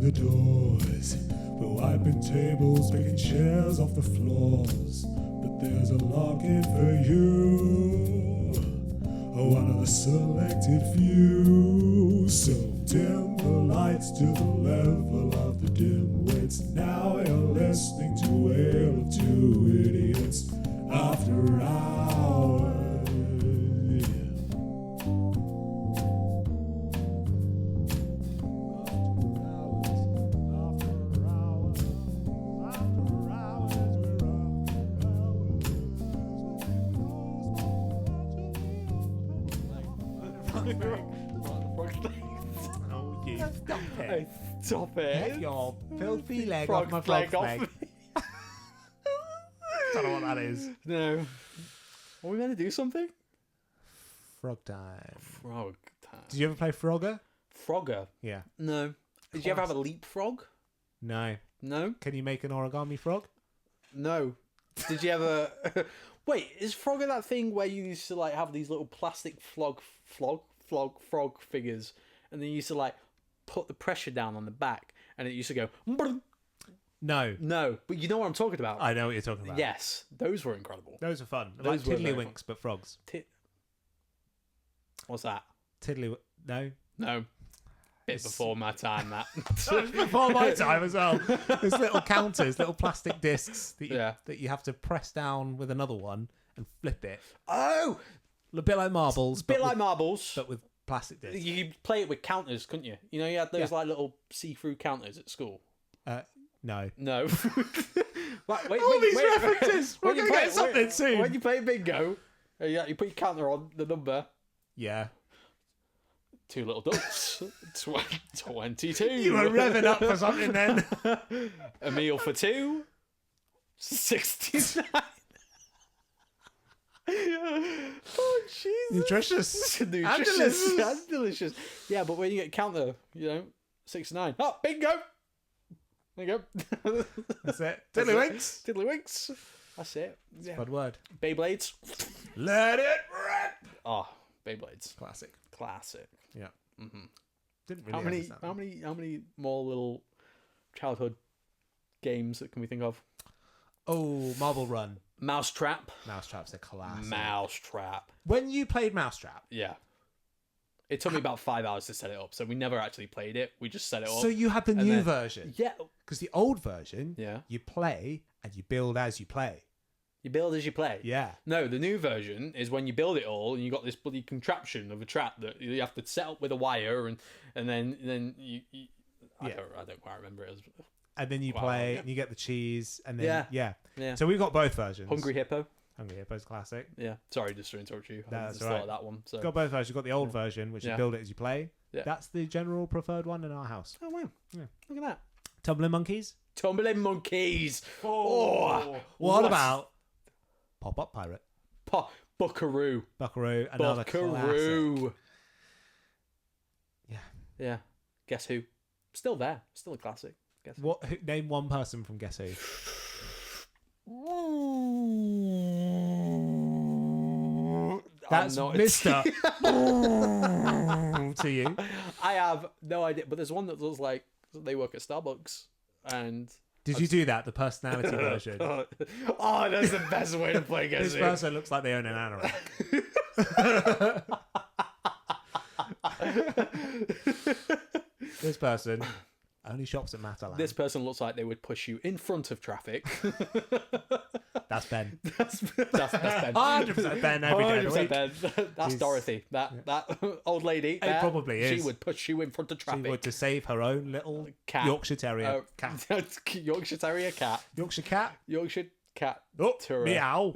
the doors. We're wiping tables, picking chairs off the floors. But there's a lock-in for you, one of the selected few. So dim the lights to the level of the dim wits. Now you're listening to A Tale of Two Idiots After Hours. Oh, you stop it. Stop it. Get your filthy leg off my frog's leg. Don't know what that is. No. Are we going to do something? Frog time. Frog time. Did you ever play Frogger? Frogger? Yeah. No. Did you ever have a leapfrog? No. No? Can you make an origami frog? No. Did you ever... Wait, is Frogger that thing where you used to like have these little plastic frog figures, and then you used to like put the pressure down on the back, and it used to go... No. No, but you know what I'm talking about. I know what you're talking about. Yes, those were incredible. Those are fun. Those Like were very Tiddlywinks, but frogs. What's that? No? No. Bit before my time, that. Before my time as well. There's little counters, little plastic discs that you have to press down with another one and flip it. Oh! A bit like marbles. Bit like marbles. But with plastic discs. You could play it with counters, couldn't you? You know, you had those like little see-through counters at school. No. No. wait, All these references. We're going to get something soon. When you play bingo, you put your counter on the number. Yeah. 2 little ducks. 22. You were revving up for something then. A meal for 2. 69. Oh, Jesus. Nutritious. Nutritious. And delicious. Yeah, but when you get a counter, 69. Oh, bingo. There you go. That's it. Tiddlywinks. Tiddlywinks. That's it. Yeah. Bad word. Beyblades. Let it rip. Oh, Beyblades. Classic. Yeah. Mm-hmm. Didn't really How many more little childhood games that can we think of? Oh, Marble Run. Mousetrap. Mousetrap's a classic. Mousetrap. When you played Mousetrap. Yeah. It took me about 5 hours to set it up, so we never actually played it. We just set it up. So you had the new version? Yeah. Because the old version, yeah, you play and you build as you play. You build as you play? Yeah. No, the new version is when you build it all and you got this bloody contraption of a trap that you have to set up with a wire and then you I don't quite remember it. And then you play and you get the cheese and then yeah. So we've got both versions. Hungry Hippo's classic. Yeah. Sorry, just to interrupt you. That's I just thought of that one. So got both versions. You've got the old version, which is build it as you play. Yeah. That's the general preferred one in our house. Oh wow. Yeah. Look at that. Tumbling Monkeys. Oh, what about Pop-Up Pirate? Buckaroo. Another classic. Yeah. Guess Who? Still there. Still a classic. Guess Who? Name one person from Guess Who. That's Mr. to you. I have no idea, but there's one that looks like they work at Starbucks. And did you do that? The personality version. Oh, that's the best way to play Guess Who. This person looks like they own an anorak. This person only shops at Matalan. This person looks like they would push you in front of traffic. That's Ben. That's Ben. 100% Ben every day. 100% Ben. That's Dorothy. That old lady. It probably is. She would push you in front of traffic. She would to save her own little cat. Yorkshire Terrier cat. Yorkshire Terrier cat. Yorkshire cat. Yorkshire cat. Oh, meow.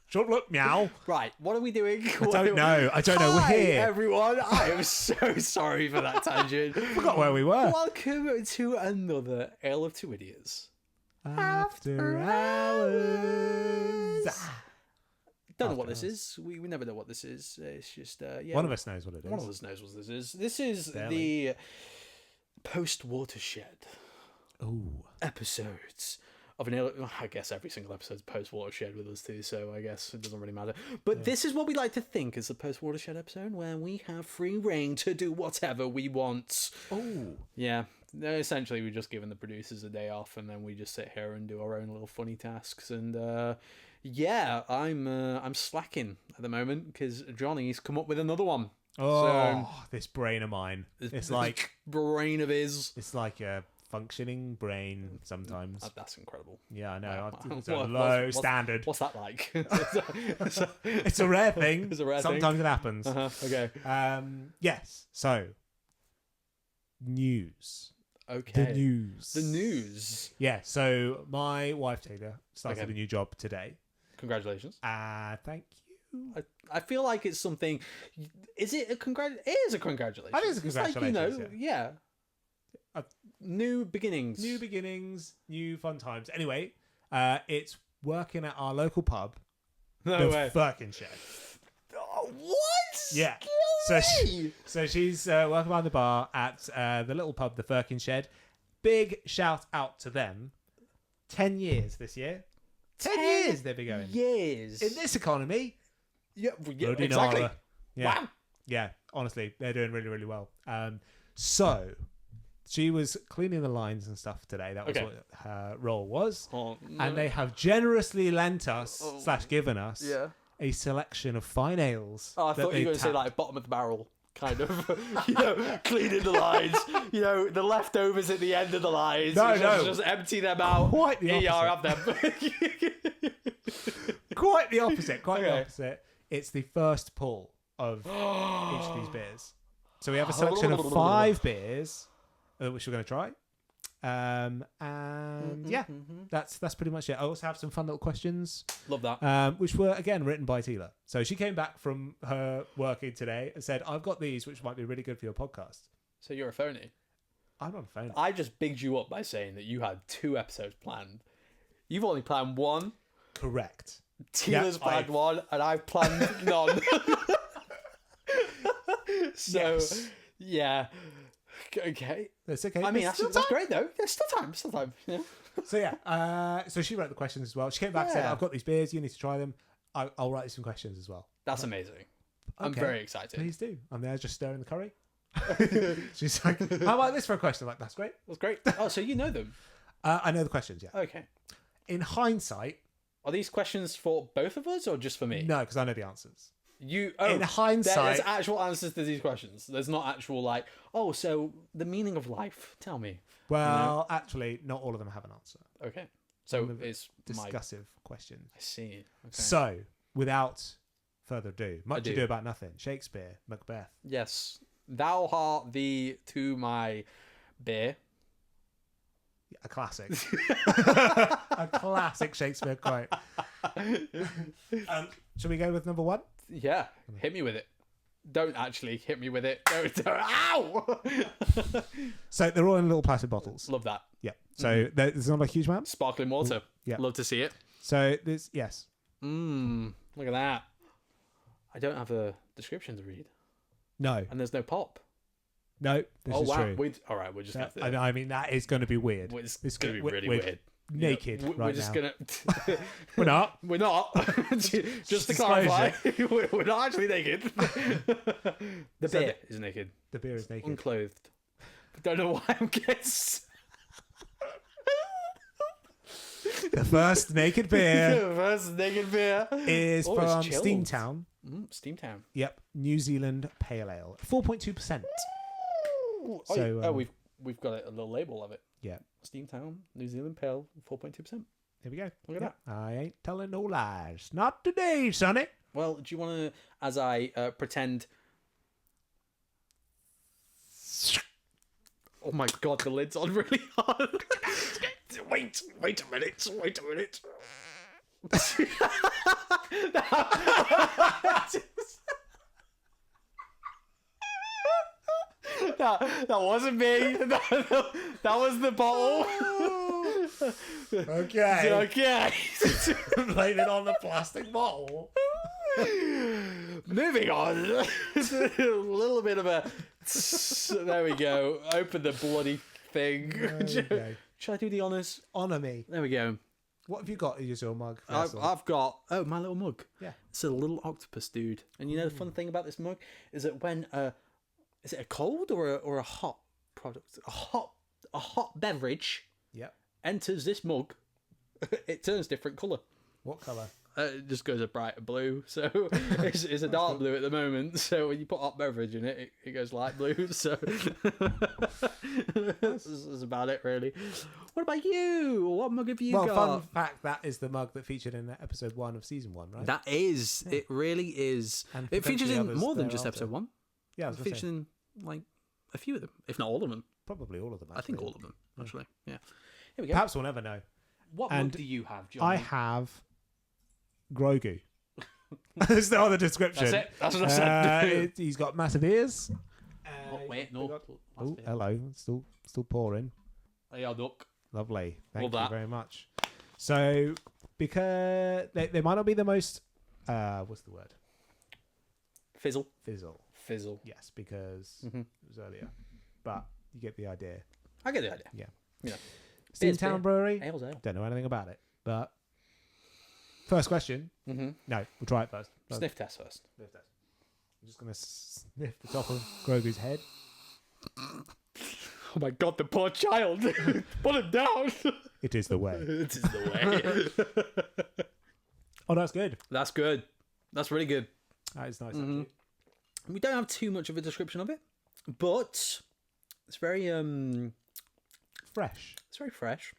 Shut up, meow. Right, what are we doing? I don't know. We're here. Everyone. I am so sorry for that tangent. Forgot where we were. Welcome to another Ale of Two Idiots. After hours. Don't know what this is. We never know what this is. It's just one of us knows what it is. One of us knows what this is. This is the post-watershed episodes of I guess every single episode's post-watershed with us too, so I guess it doesn't really matter. But this is what we like to think is the post-watershed episode, where we have free reign to do whatever we want. Oh. Yeah. Essentially, we're just giving the producers a day off, and then we just sit here and do our own little funny tasks. And I'm slacking at the moment because Jonny's come up with another one. Oh, this brain of mine. It's like brain of his. It's like a functioning brain sometimes. That's incredible. Yeah, I know. Wow. It's a low standard. What's that like? It's a rare thing. It's a rare sometimes thing. It happens. Okay. Yes. So, news. Okay. The news. Yeah. So my wife Taylor started a new job today. Congratulations. Thank you. I feel like it's something. Is it a congratulations? It is a congratulations. I think it's a congratulations. It's like, yeah. New beginnings. New beginnings. New fun times. Anyway, it's working at our local pub. No way. Firkin Shed. Oh, what? Yeah. So she's working behind the bar at the little pub, the Firkin Shed. Big shout out to them. 10 years this year. 10 years they've been going. Years. In this economy. Yeah, exactly. Yeah. Wow. Yeah, honestly, they're doing really, really well. So she was cleaning the lines and stuff today. That was what her role was. Oh, no. And they have generously lent us / given us a selection of fine ales. Oh, I thought you were going to say like bottom of the barrel. Kind of, cleaning the lines, the leftovers at the end of the lines. No. Just empty them out. Quite the opposite. Have them. Quite the opposite. The opposite. It's the first pull of each of these beers. So we have a selection of 5 beers, which we're going to try. And that's pretty much it. I also have some fun little questions. Love that. Which were again written by Tila. So she came back from her working today and said, "I've got these, which might be really good for your podcast." So you're a phony. I'm not a phony. I just bigged you up by saying that you had 2 episodes planned. You've only planned 1. Correct. Tila's planned 1, and I've planned none. So yeah. Okay. That's okay. I mean, that's great though. There's still time. Yeah. So so she wrote the questions as well. She came back and said, "I've got these beers. You need to try them. I'll write you some questions as well." That's amazing. I'm very excited. Please do. I'm there just stirring the curry. She's like, "How about this for a question?" I'm like, "That's great. That's great." Oh, so you know them? I know the questions. Yeah. Okay. In hindsight, are these questions for both of us or just for me? No, because I know the answers. In hindsight, there's actual answers to these questions. There's not actual so the meaning of life. Tell me. Well, actually, not all of them have an answer. Okay. So it's discussive questions. I see. Okay. So, without further ado, much ado about nothing. Shakespeare, Macbeth. Yes. Thou art thee to my beer. A classic. A classic Shakespeare quote. Shall we go with number 1? Yeah. Hit me with it. Don't actually hit me with it. Don't. Ow! So they're all in little plastic bottles. Love that. Yeah. So there's not a huge amount. Sparkling water. Yeah. Love to see it. So there's, yes. Look at that. I don't have a description to read. No. And there's no pop. No, this is true. All right, we're just going to... I mean, that is going to be weird. It's going to be really weird. Naked we're just now. Gonna... We're not. We're not. Just to clarify, we're not actually naked. The beer is naked. The beer is naked. Unclothed. Don't know why I'm guessing. The first naked beer. The first naked beer is from Steamtown. Steamtown. Yep, New Zealand Pale Ale, 4.2%. So we've got a little label of it. Yeah. Steamtown, New Zealand Pale, 4.2%. Here we go. Look at that. I ain't telling no lies. Not today, sonny. Well, do you want to, as I pretend... Oh my God, the lid's on really hard. Wait a minute. That wasn't me. That was the bottle. Okay. Blame it on the plastic bottle. Moving on. A little bit of a... There we go. Open the bloody thing. Okay. Should I do the honours? Honour me. There we go. What have you got as your mug? I've got my little mug. Yeah. It's a little octopus dude. And you know the fun thing about this mug is that when is it a cold or a hot product? A hot beverage Yep. enters this mug, it turns different colour. What colour? It just goes a brighter blue. So it's a dark blue at the moment. So when you put hot beverage in it, it goes light blue. So that's about it, really. What about you? What mug have you got? Fun fact, that is the mug that featured in episode 1 of season 1, right? That is. Yeah. It really is. And it features in more than just thereafter. episode 1. Yeah, I was It gonna features say, in like a few of them, if not all of them. probably all of them. I think actually. all of them, actually. Yeah. Here we go. Perhaps we'll never know. What And mug do you have, Johnny? I have Grogu. That's the other description. That's it. That's what I said. He's got massive ears. Oh, wait, no. Oh, hello. Still pouring. Hey, I'll duck. Lovely. Thank Love you that. very much. So, because they might not be the most, what's the word? Fizzle. Fizzle. Yes, because it was earlier. But you get the idea. I get the idea. Yeah. Yeah. Steamtown Brewery. Ale's ale. Don't know anything about it. But first question. Mm-hmm. No, we'll try it first. Sniff test first. Sniff test. I'm just going to sniff the top of Grogu's head. Oh my god, the poor child. Put him down. It is the way. It is the way. Oh, that's good. That's good. That's really good. That is nice, actually. We don't have too much of a description of it, but it's very Fresh. it's very fresh.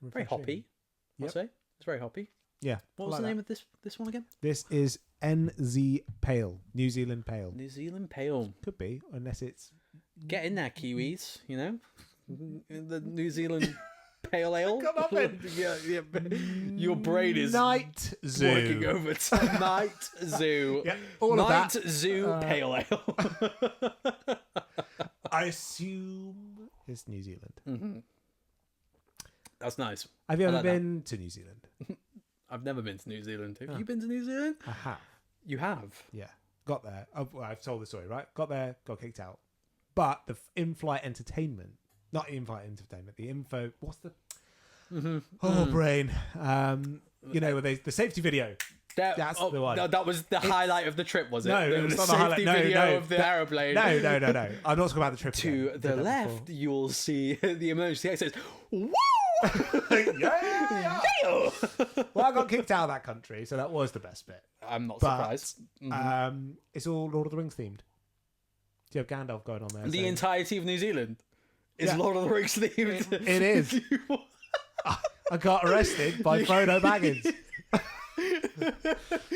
Very Refreshing. hoppy. I'll Yep. say. It's very hoppy. Yeah. What I was like the name that. of this one again? This is NZ Pale. New Zealand Pale. New Zealand Pale. Could be, unless it's... Get in there, Kiwis, you know? The New Zealand Pale Ale. Come on, then. Yeah. Your brain is Night Zoo. working overtime. Night Zoo. Yeah, all Night of that. Zoo Pale Ale. I assume it's New Zealand. That's nice. Have you I ever like that. been to New Zealand? I've never been to New Zealand. Have you been to New Zealand? I have. You have. Yeah. Got there. I've told the story, right? Got there, got kicked out. But the in-flight entertainment, not in-flight entertainment, the info, what's the... brain. You know, the safety video. That's the one. No, that was the highlight of the trip, was it? No, it was the not the highlight. safety No, video no, of the aeroplane. No. I'm not talking about the trip. To again. the Did that left, before. you'll see the emergency exit. Woo! Yeah. Yeah! Well, I got kicked out of that country, so that was the best bit. I'm not But surprised. it's all Lord of the Rings themed. Do you have Gandalf going on there? The saying- entirety of New Zealand is Yeah. Lord of the Rings themed. It is. I got arrested by Frodo Baggins.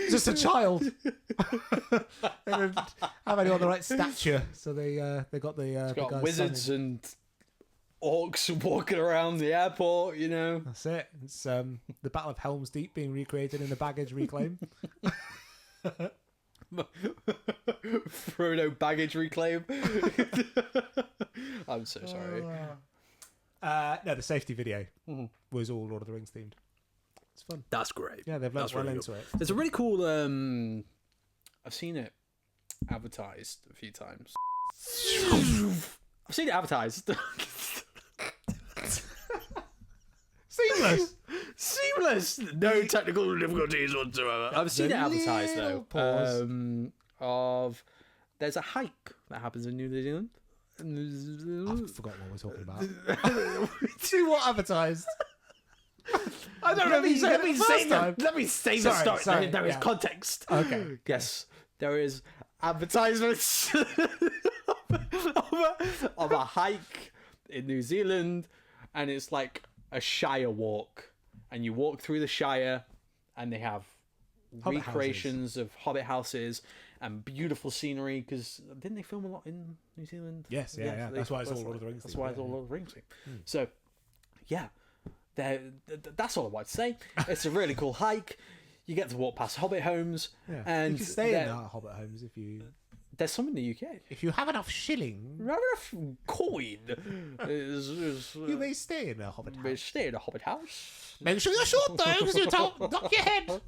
Just a child. They didn't have anyone the right stature, so they got the Got guy's wizards son in. and orcs walking around the airport, you know. That's it. It's the Battle of Helm's Deep being recreated in the baggage reclaim. Frodo baggage reclaim. I'm so sorry. No, the safety video was all Lord of the Rings themed. It's fun. That's great. Yeah, they've That's learned well really into cool. it. There's a really cool. I've seen it advertised a few times. I've seen it advertised. Seamless. No technical difficulties whatsoever. I've seen it advertised though. Pause. There's a hike that happens in New Zealand. I've forgotten what we're talking about. See what advertised? I don't know if you said it the first time. Let me say the story. Sorry, There is yeah. context. Okay. Yes, there is advertisements of a hike in New Zealand, and it's like a Shire walk, and you walk through the Shire, and they have Hobbit recreations of Hobbit houses and beautiful scenery. Because didn't they film a lot in New Zealand? Yes, yeah. That's why it's all Lord of the Rings. That's why it's all Lord of the Rings. So, yeah. That's all I want to say. It's a really cool hike. You get to walk past Hobbit homes, Yeah. and you can stay in our Hobbit homes if you there's some in the UK. you have enough shilling. Rather enough coin. You may stay in a Hobbit may house. stay in a Hobbit house. Make sure you're short though, because you'll knock your head.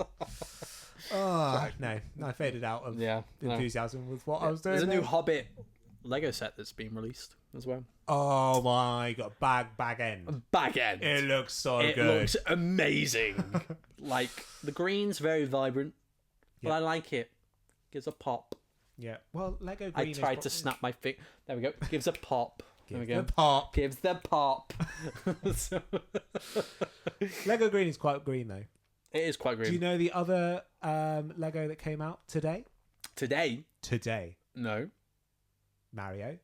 Oh, no, I faded out of Yeah, no. enthusiasm with what I was doing. There's a new there. Hobbit Lego set that's been released as well. Oh my god, bag end. Back end. It looks so It good. looks amazing. Like, the green's very vibrant, but Yeah. I like it. Gives a pop. Yeah. Well, Lego I green. tried to snap my finger. There we go. Gives a pop. There we go. the pop. Gives the pop. So- Lego green is quite green though. it is quite green. Do you know the other Lego that came out today? Today? Today, No. Mario.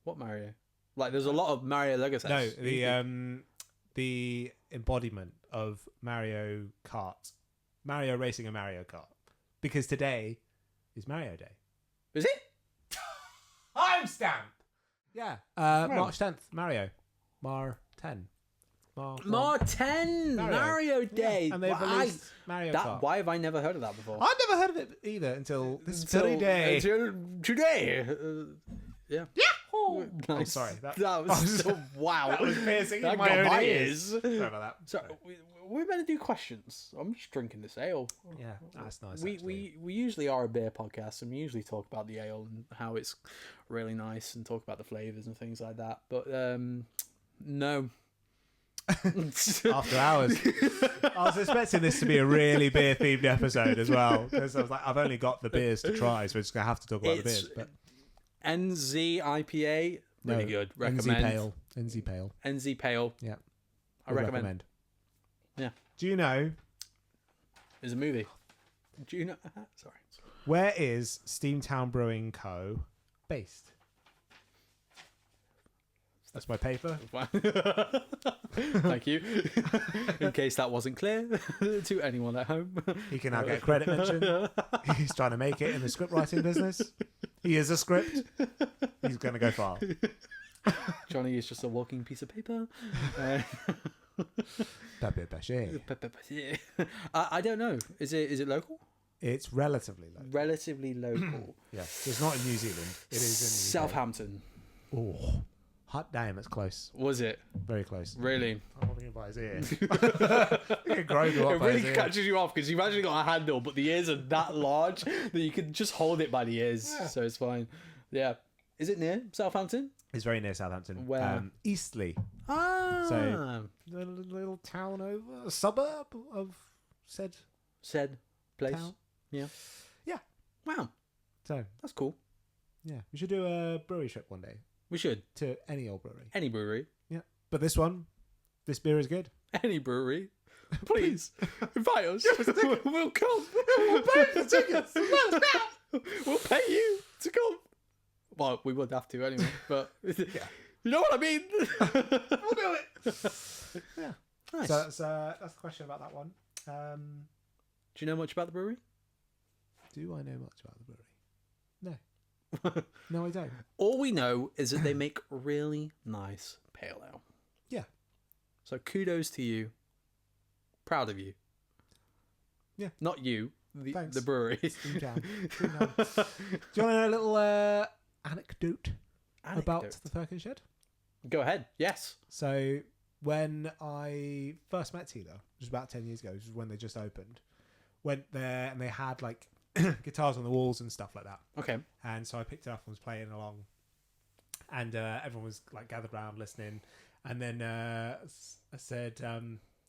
What Mario? Like, there's a lot of Mario Lego sets. No, the embodiment of Mario Kart, Mario racing a Mario Kart, because today is Mario Day. Is it? Timestamp. Yeah, March 10th, Mario, Mar 10, Mar 10! Mario Day! and they've released Mario Kart. Why have I never heard of that before? I've never heard of it either until this very day. Until today. Yeah. Oh, Nice. sorry. That was so, wow. That was piercing That in my got own my ears. ears. Sorry about that. So we're going to do questions. I'm just drinking this ale. Yeah, that's nice. We usually are a beer podcast, and we usually talk about the ale and how it's really nice, and talk about the flavors and things like that. But no. After hours. I was expecting this to be a really beer themed episode as well, because I was like, I've only got the beers to try, so we're just gonna have to talk about the beers. But NZ IPA, really good. Recommend. NZ Pale. NZ Pale. Yeah, I recommend. Yeah. Do you know It's a movie. Do you know? Sorry. where is Steamtown Brewing Co. based? That's my paper. Thank you. In case that wasn't clear to anyone at home. He can now get credit mention. He's trying to make it in the script writing business. He is a script. He's going to go far. Jonny is just a walking piece of paper. I don't know. Is it local? It's relatively low. Relatively local. Yeah, so it's not in New Zealand. It is in Southampton. Oh, hot damn! It's close. Was it? Very close. Really? I'm holding it by his ear. It really catches you off because you've actually got a handle, but the ears are that large that you can just hold it by the ears, so it's fine. Yeah. Is it near Southampton? It's very near Southampton. Where? Eastleigh. Ah. So a little town over, a suburb of said place. town. Yeah. Yeah. Wow. So That's cool. yeah, we should do a brewery trip one day We should. to any old brewery. Any brewery. Yeah, but this beer is good. Any brewery. Please. Invite us. We'll come. We'll pay for tickets. We'll pay you to come. Well, we would have to anyway, but you know what I mean. We'll do it. Yeah. Nice. So that's the question about that one. Do you know much about the brewery? Do I know much about the brewery? No. No, I don't. All we know is that they make really nice pale ale. Yeah. So kudos to you. Proud of you. Yeah. Not you, Thanks. the brewery. Do you want to know a little anecdote about the Firkin Shed? Go ahead. Yes. So when I first met Tila, which was about 10 years ago, which was when they just opened, went there and they had like guitars on the walls and stuff like that. Okay. And so I picked it up and was playing along, and everyone was like gathered around listening. And then I said,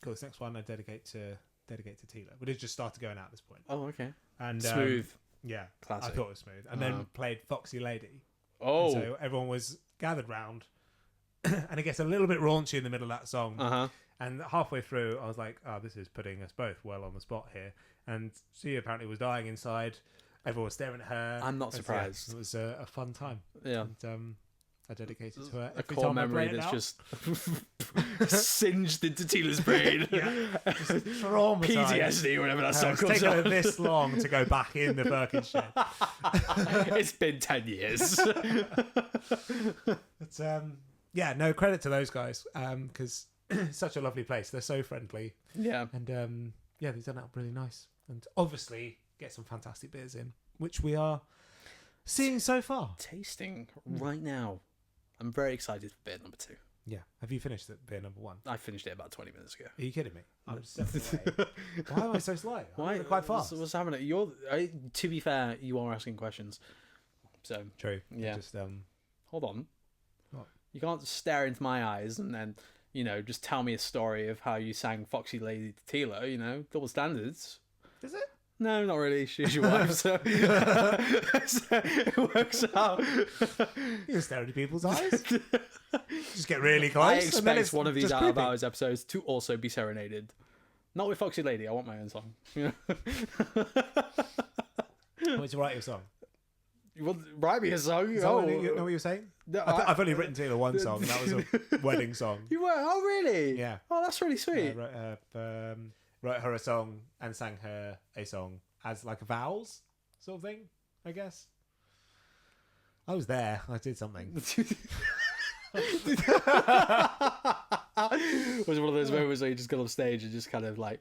"Cool, this next one I dedicate to Tila." But it just started going out at this point. Oh, okay. And Smooth. Yeah, Classic. I thought it was smooth. And then played Foxy Lady. Oh. And so everyone was gathered round, and it gets a little bit raunchy in the middle of that song. Uh-huh. And halfway through, I was like, "Oh, this is putting us both well on the spot here." And she apparently was dying inside. Everyone was staring at her. I'm not And so, surprised. it was a fun time. Yeah. And I dedicated to her A every core time I memory played it that's out. just singed into Tila's brain. Just traumatized. PTSD or whatever that song It's comes taken her up. this long to go back in the Firkin Shed. It's been 10 years. But yeah, no credit to those guys because it's such a lovely place. They're so friendly. Yeah. And yeah, they've done that really nice. And obviously get some fantastic beers in, which we are seeing so far. Tasting right now. I'm very excited for beer number 2. Yeah. Have you finished beer number 1? I finished it about 20 minutes ago. Are you kidding me? I'm stepping away. Why am I so slow? Why? I'm quite fast. What's happening? To be fair, you are asking questions. So True. Yeah. Just hold on. What? You can't just stare into my eyes and then, just tell me a story of how you sang Foxy Lady to Tilo, double standards. is it? No, not really. She's your wife, so, so it works out. You stare into people's eyes. Just get really close. I and then expect it's one of these just out of creepy. hours episodes to also be serenaded. Not with Foxy Lady. I want my own song. I want you to write your song. You want write me a song? Is that what you know what you're saying? No, I've only written Taylor one song. And that was a wedding song. You were? Oh, really? Yeah. Oh, that's really sweet. Wrote her a song and sang her a song as like a vows sort of thing, I guess. I was there. I did something. Was it one of those moments where you just got off stage and just kind of like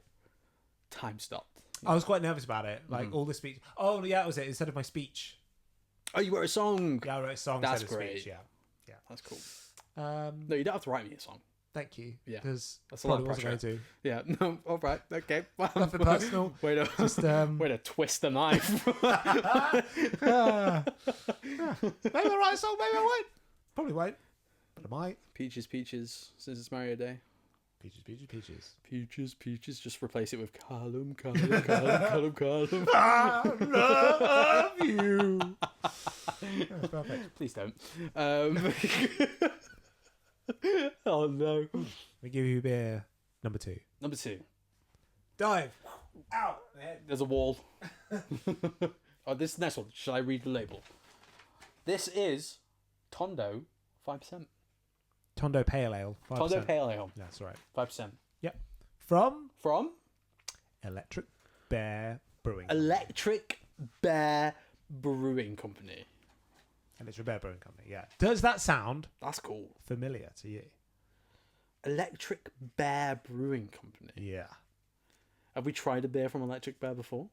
time stopped? I was quite nervous about it. Like all the speech. Oh, yeah, that was it. Instead of my speech. Oh, you wrote a song? Yeah, I wrote a song That's instead of great. speech. Yeah. That's cool. No, No, you don't have to write me a song. thank you. Yeah. Because That's a lot of wasn't going pressure. to. Yeah, no, all right, okay. Nothing personal. Way to, Just way to twist the knife. maybe I'll write a song. Maybe I won't. Probably won't. But I might. Peaches, peaches, since it's Mario Day. Peaches, peaches, peaches. Peaches, peaches, just replace it with Callam, Callam, Callam, Callam, Callam. I love you. That's perfect. Please don't. Oh no. We give you beer number 2. Number 2. Dive. Out. There's a wall. Oh, this next one. Shall I read the label? This is Tondo 5%. Tondo Pale Ale. 5%. Tondo Pale Ale. That's right. 5%. Yep. From From Electric Bear Brewing. Electric Bear Brewing Company. Electric Bear Brewing Company, yeah. Does that sound That's cool. familiar to you? Electric Bear Brewing Company. Yeah. Have we tried a beer from Electric Bear before?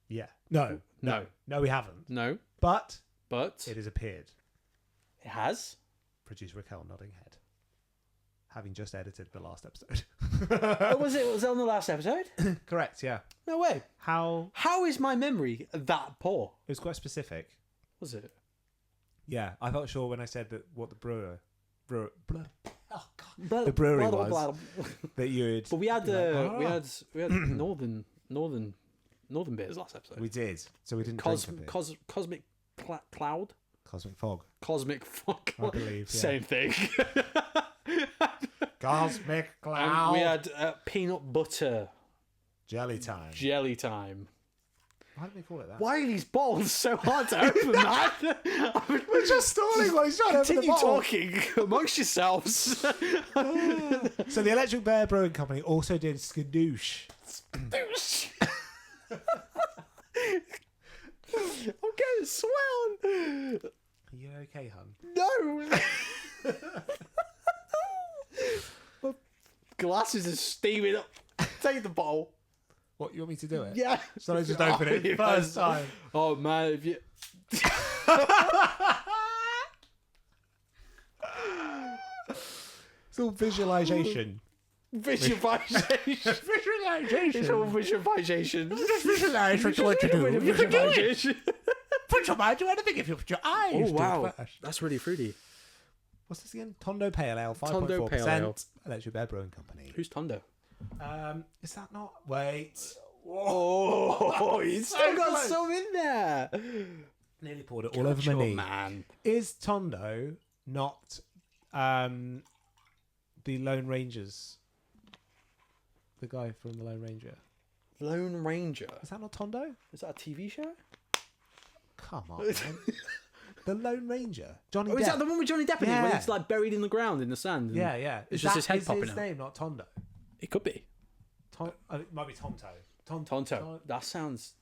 Yeah. No, No. we haven't. No. But But it has appeared. it has. Producer Raquel nodding head. Having just edited the last episode. Oh, was it on the last episode? Correct, yeah. No way. How? How is my memory that poor? It was quite specific. Was it? Yeah, I felt sure when I said that what the brewer oh God, Blah, the brewery blah, was blah, blah. that you would. But we had be like, we had northern beers last episode. We did, so we didn't drink a bit. Cosmic Cloud. Cosmic fog, Cosmic Fog. I believe. Yeah. Same thing. Cosmic And cloud. we had peanut butter Jelly time. jelly time. Why do they call it that? Why are these bottles so hard to open, man? We're just stalling while he's trying to open the Continue bottle. talking amongst yourselves. So the Electric Bear Brewing Company also did Skadoosh. I'm getting swelled. Are you okay, hun? No. My glasses are steaming up. Take the bottle. What, you want me to do it? Yeah. So I just open it Yeah. first time. Oh man, if you It's all visualization. visualization. It's all visualization. Just visualize what you want to do. You can do it. Visualization. Put your mind to anything if you put your eyes Oh to wow, it first. that's really fruity. What's this again? Tondo Pale Ale, Tondo Pale Ale. 5.4%. Electric Bear Brewing Company. Who's Tondo? Is that not? Wait. Oh, he's still got close. some in there. Nearly poured it all over my knee. Man. Is Tondo not the Lone Rangers? The guy from the Lone Ranger. Lone Ranger. Is that not Tondo? Is that a TV show? Come on, man. The Lone Ranger. Johnny Oh, is Depp. that the one with Johnny Depp in it? When Yeah. it's like buried in the ground in the sand. and Yeah. It's Is just that his head popping his out. name, not Tondo. It could be. It might be Tonto. Tonto. That sounds.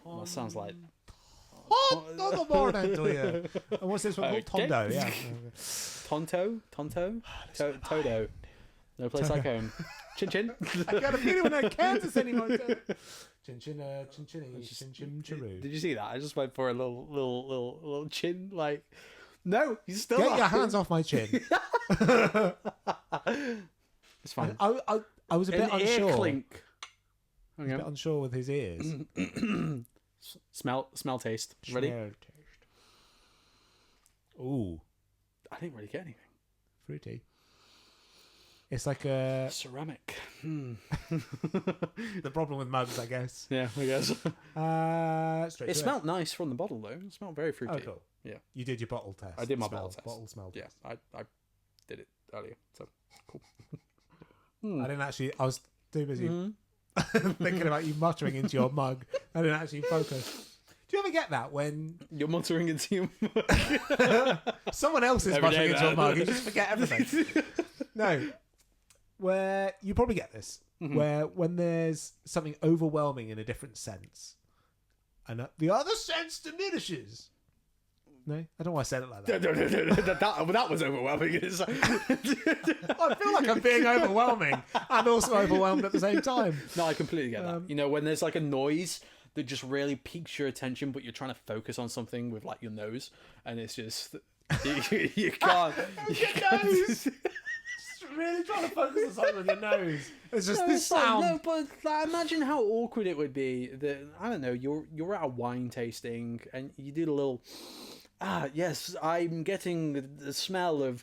That sounds like. What? Not the morning to you. And what's this one called? Okay. Tondo, yeah. Tonto? Todo. No place like home. Chin chin. I got a feeling when I Kansas anymore. Chin chin chiroo. Did you see that? I just went for a little chin. Like, no, he's still. Get your hands off my chin. It's fine. I was a bit An ear unsure. clink. I was a bit unsure with his ears. Smell, taste. Ready? Smell, taste. Ooh, I didn't really get anything. fruity. It's like a... Ceramic. the problem with mugs, I guess. Yeah, I guess. Straight It to smelled nice from the bottle, though. It smelled very fruity. Oh, cool. Yeah. You did your bottle test. I did my bottle test. Bottle smell Yeah, test. I did it earlier, so cool. I didn't actually... I was too busy Mm-hmm. thinking about you muttering into your mug. I didn't actually focus. Do you ever get that when You're muttering into your mug. someone else is Every muttering day, into your man. mug? You just forget everything. No. Where you probably get this, where when there's something overwhelming in a different sense, and the other sense diminishes. No, I don't know why I said it like that. that was overwhelming. I feel like I'm being overwhelming and also overwhelmed at the same time. No, I completely get that. You know, when there's like a noise that just really piques your attention, but you're trying to focus on something with like your nose, and it's just you can't. Nose. Really trying to focus on something with your nose. It's just this sound. No, but like, imagine how awkward it would be that, I don't know, you're at a wine tasting and you do the little, yes, I'm getting the smell of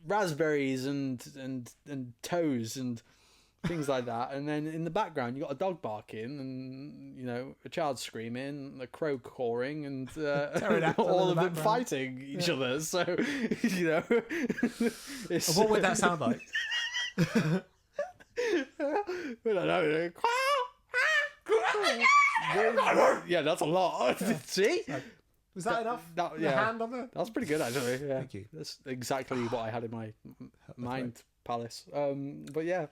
raspberries and toes and things like that, and then in the background you got a dog barking and, you know, a child screaming, a crow cawing, and all of them fighting each other. So, you know, it's... What would that sound like? I don't know. Yeah, that's a lot. See? Was that enough? That, The yeah, hand on the... that's pretty good actually. Yeah. Thank you. That's exactly what I had in my mind palace. But yeah,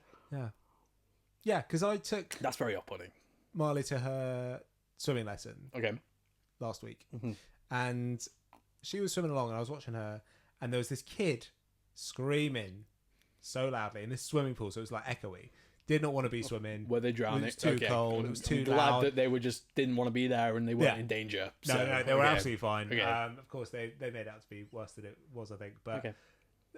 Yeah, because I took that's very off-putting. Marley to her swimming lesson Okay. last week, and she was swimming along, and I was watching her, and there was this kid screaming so loudly in this swimming pool, so it was like echoey. Did not want to be swimming. Were they drowning? It was too cold. It was too glad loud. that they were just didn't want to be there and they weren't in danger. No, they were absolutely fine. Okay. Of course, they made it out to be worse than it was, I think. But Okay.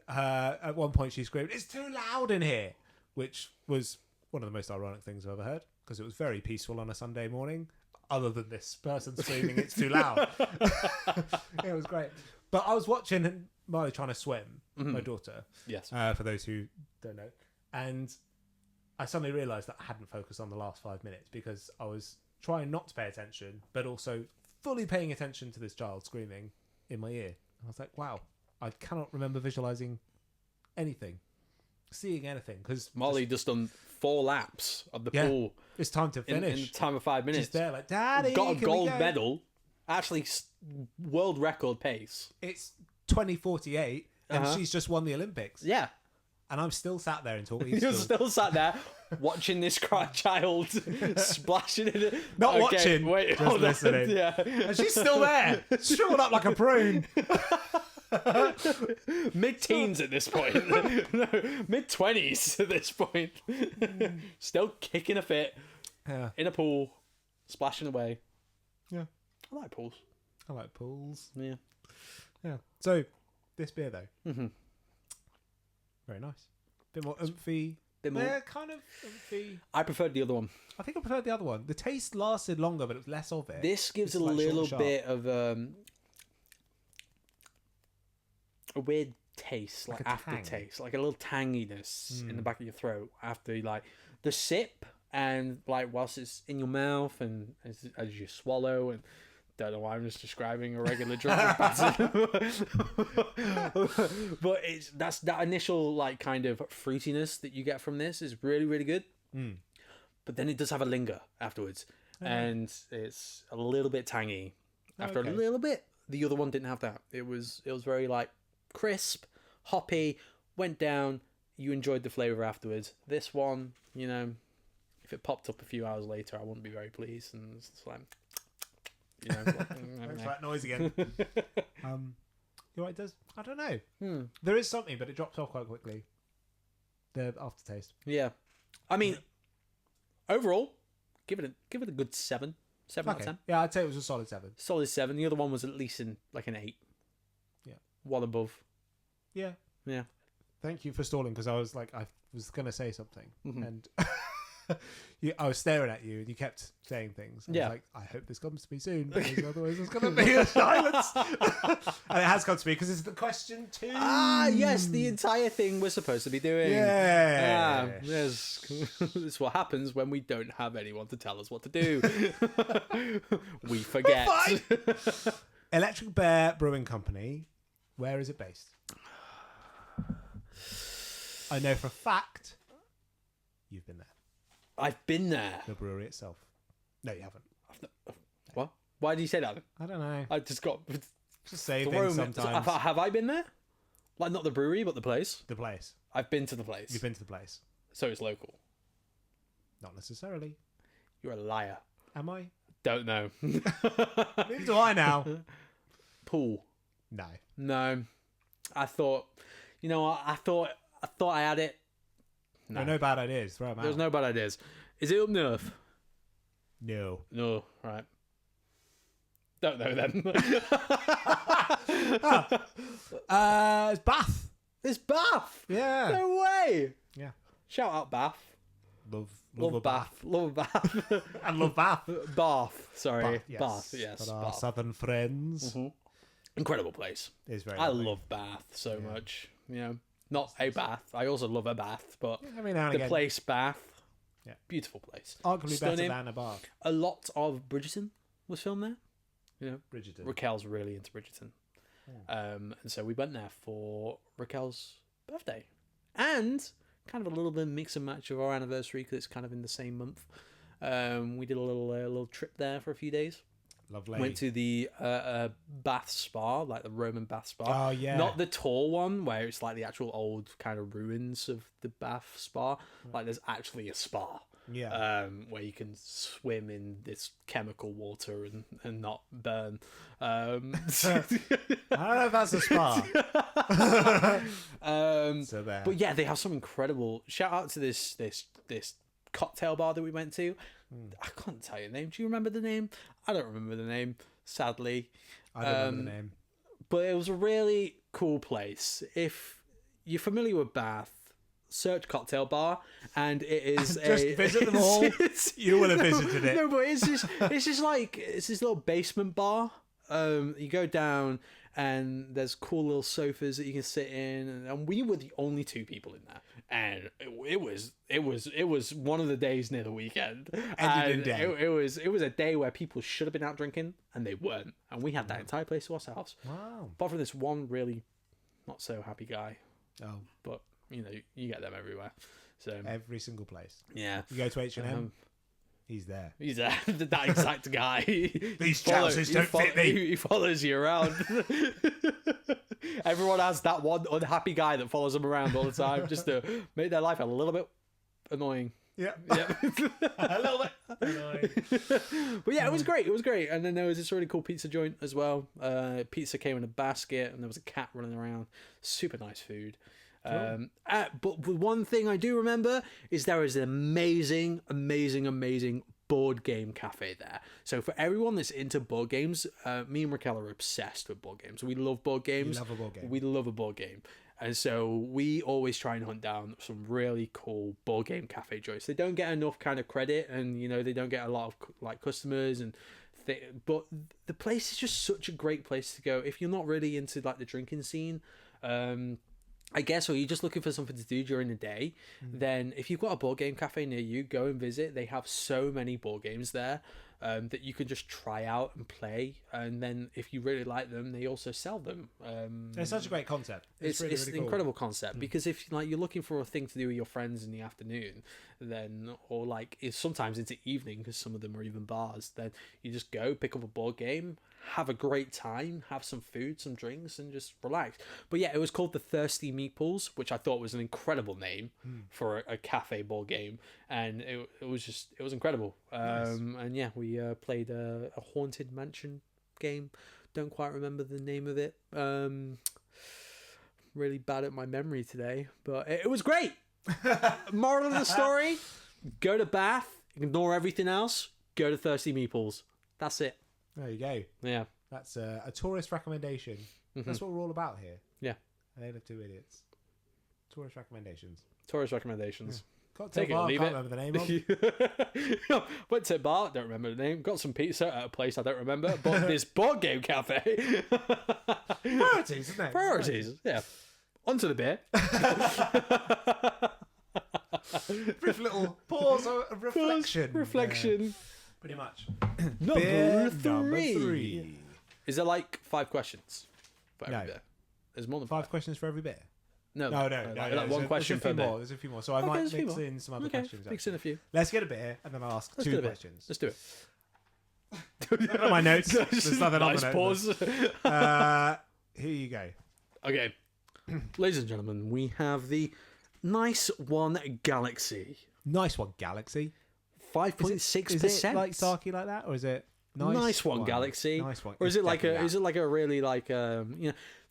at one point, she screamed, "It's too loud in here," which was one of the most ironic things I've ever heard, because it was very peaceful on a Sunday morning, other than this person screaming, "It's too loud." It was great. But I was watching Marley trying to swim, my daughter. Yes. For those who don't know. And I suddenly realised that I hadn't focused on the last 5 minutes because I was trying not to pay attention, but also fully paying attention to this child screaming in my ear. I was like, wow, I cannot remember visualising anything, seeing anything. Because Molly just done 4 laps of the pool. It's time to finish. In the time of 5 minutes. She's there like, Daddy, got a can we gold go?" medal. Actually, world record pace. It's 2048, and she's just won the Olympics. Yeah. And I'm still sat there in Torquay You're School. still sat there watching this child splashing in it. Not watching, wait, just hold on. listening. Yeah. And she's still there, shriveled up like a prune. Mid-teens at this point. No, mid-20s at this point. Still kicking a fit in a pool, splashing away. Yeah. I like pools. I like pools. Yeah. Yeah. So, this beer, though. Very nice. Bit more oomphy. Bit more. They're kind of oomphy. I preferred the other one. I think I preferred the other one. The taste lasted longer, but it was less of it. This gives It's a like short and little sharp. bit of a weird taste, like a aftertaste, like a little tanginess in the back of your throat after like the sip, and like whilst it's in your mouth and as you swallow, and don't know why I'm just describing a regular drinking pattern, but that's that initial like kind of fruitiness that you get from this is really, really good. But then it does have a linger afterwards, and it's a little bit tangy after a little bit. The other one didn't have that. It was very like crisp, hoppy, went down. You enjoyed the flavour afterwards. This one, you know, if it popped up a few hours later, I wouldn't be very pleased. And it's like, you know, Thanks for that noise again. You're right, it does. I don't know. There is something, but it drops off quite quickly. The aftertaste. Yeah, I mean, overall, give it a good 7 out of 10. Yeah, I'd say it was a solid 7. Solid 7. The other one was at least in like an 8. Yeah. One above. Yeah. Yeah. Thank you for stalling, because I was like, I was going to say something. And I was staring at you and you kept saying things. I Yeah. was like, I hope this comes to me soon because otherwise there's going to be a silence. And it has come to me because it's the question 2. Yes, the entire thing we're supposed to be doing. Yeah. This is what happens when we don't have anyone to tell us what to do. We forget. Electric Bear Brewing Company. Where is it based? I know for a fact you've been there. I've been there. The brewery itself. No, you haven't. What? Why did you say that? I don't know. I just got Just say thrown. things sometimes. Have I been there? Like not the brewery, but the place. The place. I've been to the place. You've been to the place. So it's local. Not necessarily. You're a liar. Am I? Don't know. Neither do I now. Pool. No. No. I thought. You know what? I thought I had it. No. No bad ideas. Throw them out. There's no bad ideas. Is it up north? No. No. Right. Don't know then. It's Bath. It's Bath. Yeah. No way. Yeah. Shout out Bath. Love a Bath. Love Bath. And love Bath. Bath. Sorry. Yes. Bath. Yes. For our Bath. southern friends. Mhm. Incredible place. It's very I lovely. love Bath so much. You know, not a bath. I also love a bath, but Every now and the again. place Bath. Yeah. Beautiful place. Arguably better Stunning. than a Bath. A lot of Bridgerton was filmed there. You know, Bridgerton. Raquel's really into Bridgerton. And so we went there for Raquel's birthday. And kind of a little bit mix and match of our anniversary because it's kind of in the same month. We did a little trip there for a few days. Lovely. Went to the bath spa, like the Roman bath spa. Oh, yeah. Not the tall one where it's like the actual old kind of ruins of the bath spa. Like there's actually a spa. Yeah. Where you can swim in this chemical water and not burn. I don't know if that's a spa. So there. But yeah, they have some incredible. Shout out to this cocktail bar that we went to. I can't tell you the name. Do you remember the name? I don't remember the name, sadly. I don't remember the name. But it was a really cool place. If you're familiar with Bath, search cocktail bar, and it is Just visit them all. You will have visited it. No, but it's just like it's this little basement bar. You go down and there's cool little sofas that you can sit in, and we were the only 2 people in there, and it was one of the days near the weekend. Ended in day. It was a day where people should have been out drinking and they weren't, and we had that entire place to ourselves. Wow. Apart from this one really not so happy guy, Oh. but you know you get them everywhere. So Every single place. yeah. You go to H&M, he's there. He's that exact guy. These trousers don't fit me. He follows you around. Everyone has that one unhappy guy that follows them around all the time just to make their life a little bit annoying. Yeah. Yeah. A little bit annoying. But yeah, it was great. It was great. And then there was this really cool pizza joint as well. Pizza came in a basket and there was a cat running around. Super nice food. Cool. But the one thing I do remember is there is an amazing board game cafe there. So for everyone that's into board games, me and Raquel are obsessed with board games. We love board games. You love a board game. We love a board game. And so we always try and hunt down some really cool board game cafe joints. They don't get enough kind of credit, and you know they don't get a lot of like customers and but the place is just such a great place to go if you're not really into like the drinking scene. I guess, or you're just looking for something to do during the day, then if you've got a board game cafe near you, go and visit. They have so many board games there that you can just try out and play. And then if you really like them, they also sell them. It's such a great concept. It's really, an really cool. incredible concept because if like you're looking for a thing to do with your friends in the afternoon, then or like it's sometimes into evening because some of them are even bars, then you just go pick up a board game, have a great time, have some food, some drinks, and just relax. But yeah, it was called the Thirsty Meeples, which I thought was an incredible name for a cafe board game, and it was incredible. Nice. And yeah, we played a Haunted Mansion game. Don't quite remember the name of it. Really bad at my memory today, but it was great. Moral of the story: go to Bath, ignore everything else, go to Thirsty Meeples. That's it. There you go. Yeah. That's a tourist recommendation. That's what we're all about here. Yeah. I ain't of 2 idiots. Tourist recommendations. Tourist recommendations. Cocktail Take it or bar, leave can't it. remember the name of. Went to a bar, don't remember the name. Got some pizza at a place I don't remember. Bought this board game cafe. Priorities, isn't it? Priorities, yeah. On to the beer. Brief little pause of reflection. Reflection. Pretty much. Number Number three. three. Is there like 5 questions for every No. beer? There's more than 5 questions for every beer. No, No. like one question per beer. There's a few more. So I Okay, might there's a few mix more. in some other Okay, questions. mix in a few. Let's get a beer and then I'll ask Let's do 2 the beer. questions. Let's do it. Look at my notes. There's nothing on Nice the pause. Here you go. Okay, ladies and gentlemen, we have the Nice One Galaxy. Nice one, Galaxy. 5.6%. Is it like Saki like that, or is it Nice One Galaxy? Nice one. Or is It's it like a? definitely Is it like a really like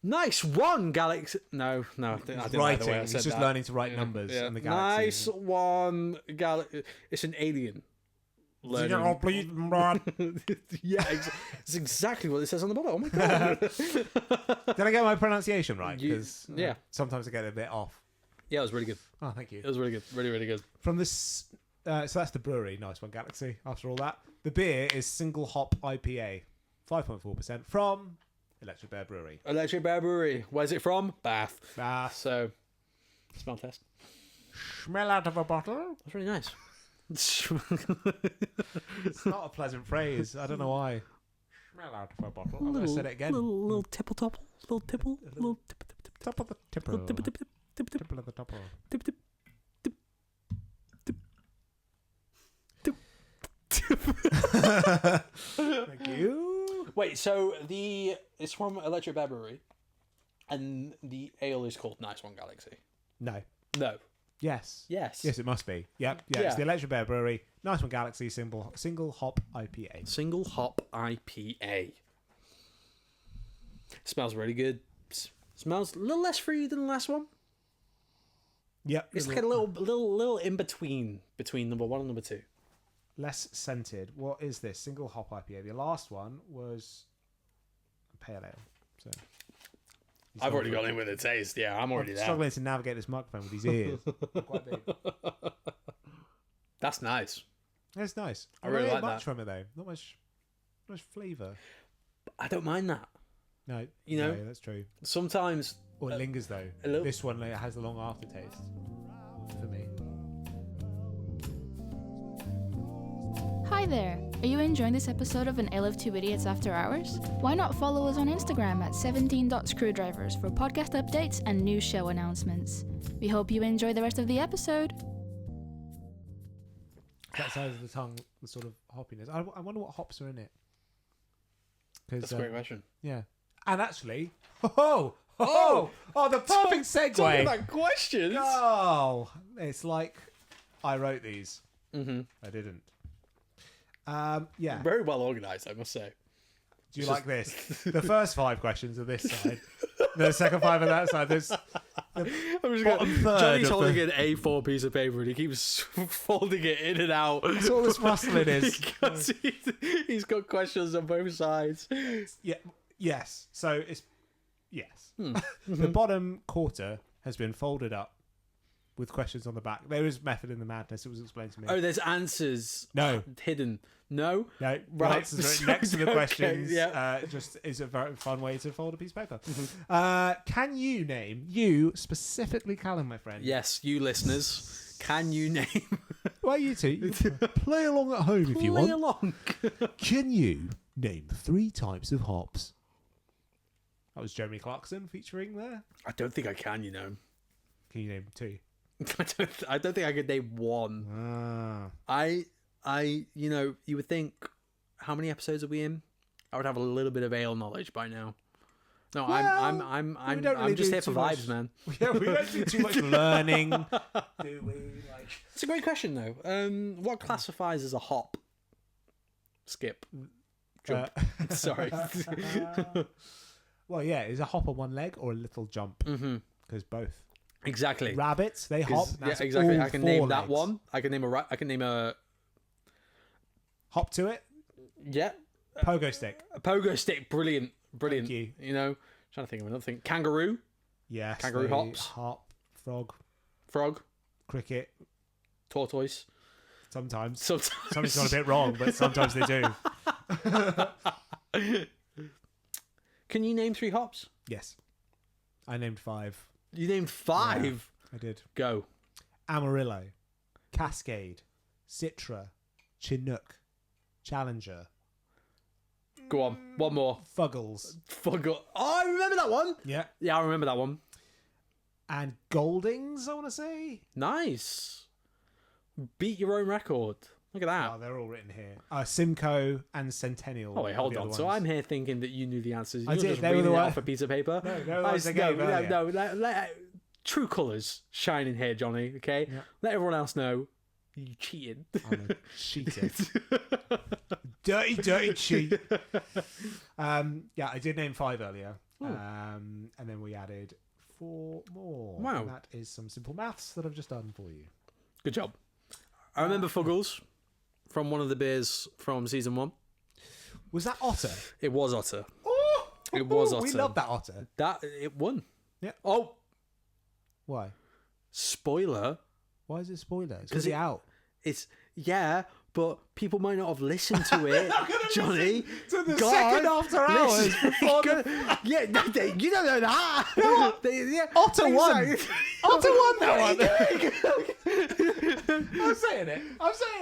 Nice One Galaxy? No, I didn't like the way writing? I It's said just that. learning to write numbers Yeah. and the galaxy. Nice One Galaxy. It's an alien. Learning. Yeah, it's exactly what it says on the bottle. Oh my god! Did I get my pronunciation right? Because yeah. sometimes I get it a bit off. Yeah, it was really good. Oh, thank you. It was really good. Really, really good. From this, so that's the brewery. Nice one, Galaxy. After all that, the beer is single hop IPA, 5.4% from Electric Bear Brewery. Electric Bear Brewery. Where's it from? Bath. Bath. So, smell test. Smell out of a bottle. That's really nice. It's not a pleasant phrase. I don't know why. Smell out of a bottle. I'm going to say it again. Little tipple topple. Little tipple. Little tip tip tip Top of the tipple. tip tip tip tip tip Tipple of the topple. tip tip tip tip tip. Thank you. Wait, so it's from Electric Bear Brewery, and the ale is called Nice One Galaxy. No. No. Yes. Yes. Yes, it must be. Yep. Yeah, Yeah. it's the Electric Bear Brewery. Nice one, Galaxy. Single hop IPA. Single hop IPA. Smells really good. Smells a little less fruity than the last one. Yep. It's like a little in between number 1 and number 2. Less scented. What is this? Single hop IPA. The last one was pale ale. So I've already gone in with a taste. Yeah, I'm already there. struggling to navigate this microphone with his ears. Quite big. That's nice. It's nice. I really don't like get much that. from it though. Not much flavour. I don't mind that. No, You know? no, that's true. Sometimes Or it lingers though. a little- This one has a long aftertaste for me. Hi there! Are you enjoying this episode of An Ale of Two Idiots After Hours? Why not follow us on Instagram at 17.screwdrivers for podcast updates and new show announcements. We hope you enjoy the rest of the episode. That size of the tongue, the sort of hoppiness. I wonder what hops are in it. that's a great question. Yeah. And actually, the perfect segue. Talking about questions. Oh, it's like I wrote these. Mm-hmm. I didn't. Yeah. Very well organised, I must say. Do you like this? The first 5 questions are this side. The second 5 are that side. There's I'm just bottom third Johnny's of holding the- an A4 piece of paper and he keeps folding it in and out. That's all this rustling is. Because he's got questions on both sides. Yeah. Yes. So it's yes. Hmm. The bottom quarter has been folded up with questions on the back. There is method in the madness. It was explained to me. Oh, there's answers No. hidden. No? No, Right. right. Answers written next to the Okay, questions. yeah. Just is a very fun way to fold a piece of paper. Mm-hmm. Can you name you specifically, Callam, my friend? Yes, you listeners, can you name? Well, you two, you play along at home if you Play want. along. Can you name 3 types of hops? That was Jeremy Clarkson featuring there. I don't think I can, you know. Can you name 2? I don't think I could name one. You know, you would think, how many episodes are we in? I would have a little bit of ale knowledge by now. No, Well, I'm we don't really just do here for too much. vibes, man. Yeah, we don't do too much learning, do we? Like, It's a great question, though. What classifies as a hop? Skip. Jump. Sorry. well, yeah, is a hop on one leg or a little jump? Mm-hmm. Because both. Exactly. Rabbits, they hop. 'Cause- That's yeah, exactly. all I can 4 name that legs. one. I can name a Hop to it. yeah, Pogo stick. a pogo stick. Brilliant. Thank you. You know, trying to think of another thing. Kangaroo, Yes. Kangaroo they hops. Hop, frog, frog. cricket. tortoise. Sometimes. Sometimes. Something's gone a bit wrong, but sometimes they do. Can you name 3 hops? Yes. I named 5. You named 5. Yeah, I did. Go. Amarillo, Cascade, Citra, Chinook, Challenger, Go on. One more. Fuggles. Oh, I remember that one. Yeah. Yeah, I remember that one. And Goldings, I want to say. Nice. Beat your own record. Look at that. Oh, they're all written here. Simcoe and Centennial. Oh, wait, hold on. So I'm here thinking that you knew the answers. I You're did. just They were reading the it one- off a piece of paper. No, True colours shining here, Johnny. Okay. Yeah. Let everyone else know you cheated. I'm a cheater. Dirty cheat. Yeah, I did name 5 earlier. And then we added 4 more. Wow. And that is some simple maths that I've just done for you. Good job. I remember Fuggles from one of the beers from season 1. Was that Otter? It was Otter. Oh, It was We Otter. love that Otter. That it won. Yeah. Oh, Why? spoiler. Why is it spoilers? 'Cause Because it out. It's but people might not have listened to it, Johnny. To the God, second after hours listen. before Yeah, you don't know that. Yeah, Otter won. exactly. Otter won that one. I'm saying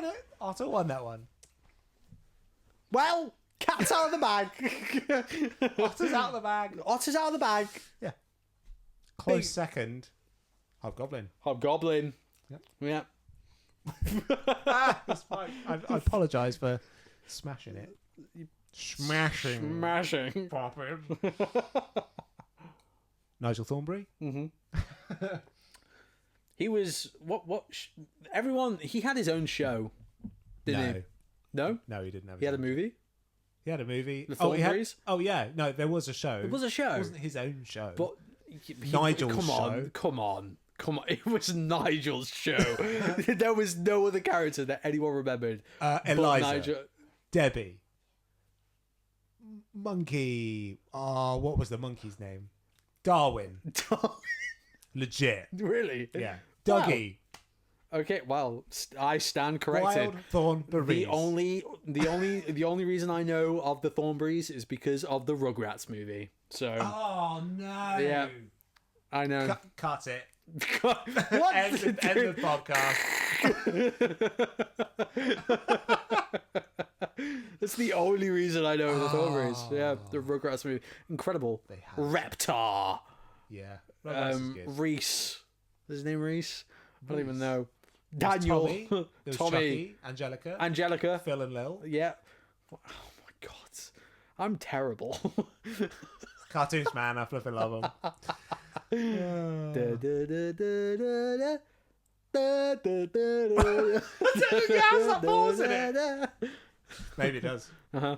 it. Otter won that one. Well, cat's out of the bag. Otter's out of the bag. Otter's out of the bag. Yeah. Close Big- second. Hobgoblin. Hobgoblin. Yep. Yeah. That's fine. I apologise for smashing it. Smashing. Popping. Nigel Thornberry. He was everyone. He had his own show, didn't he? No, No, he didn't have. he had a movie. He had a movie. The he had. Thornberries? Oh yeah. No, there was a show. It was a show. It wasn't his own show. But Nigel's come on, show. come on. It was Nigel's show. There was no other character that anyone remembered. but Eliza. Nigel. Debbie. Monkey. Oh, what was the monkey's name? Darwin. Legit. Really? Yeah. Wow. Dougie. Okay. Well, I stand corrected. Wild Thornberries. The only reason I know of the Thornberries is because of the Rugrats movie. So Oh no. Yeah. I know. Cut it. what? End the podcast. That's the only reason I know of the Thornberries. Yeah, the Rugrats movie. Incredible. They have. Reptar. Yeah. Rugrats is good. Reese. Is his name Reese? I don't even Reese. know. There was Daniel. Tommy. There was Tommy. Chucky, Angelica. Angelica. Phil and Lil. Yeah. Oh my god. I'm terrible. Cartoons, man. I flipping love them. Maybe it does. Uh-huh.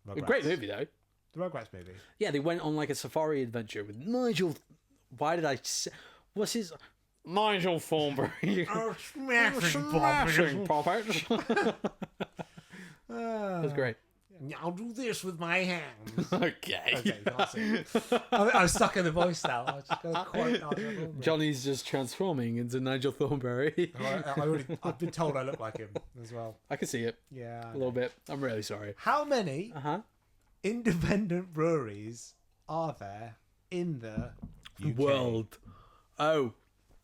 Rugrats. Great movie though. The Rugrats movie. Yeah, they went on like a safari adventure with Nigel. Why did I say... What's his... Nigel Thornberry. Smashing puppets. That's great. I'll do this with my hands. Okay. Okay, that's it. I'm stuck in the voice now. I just gotta quote Nigel Thornberry. Johnny's just transforming into Nigel Thornberry. I've been told I look like him as well. I can see it Yeah. a little bit. I'm really sorry. How many Uh-huh. independent breweries are there in the UK? World. Oh,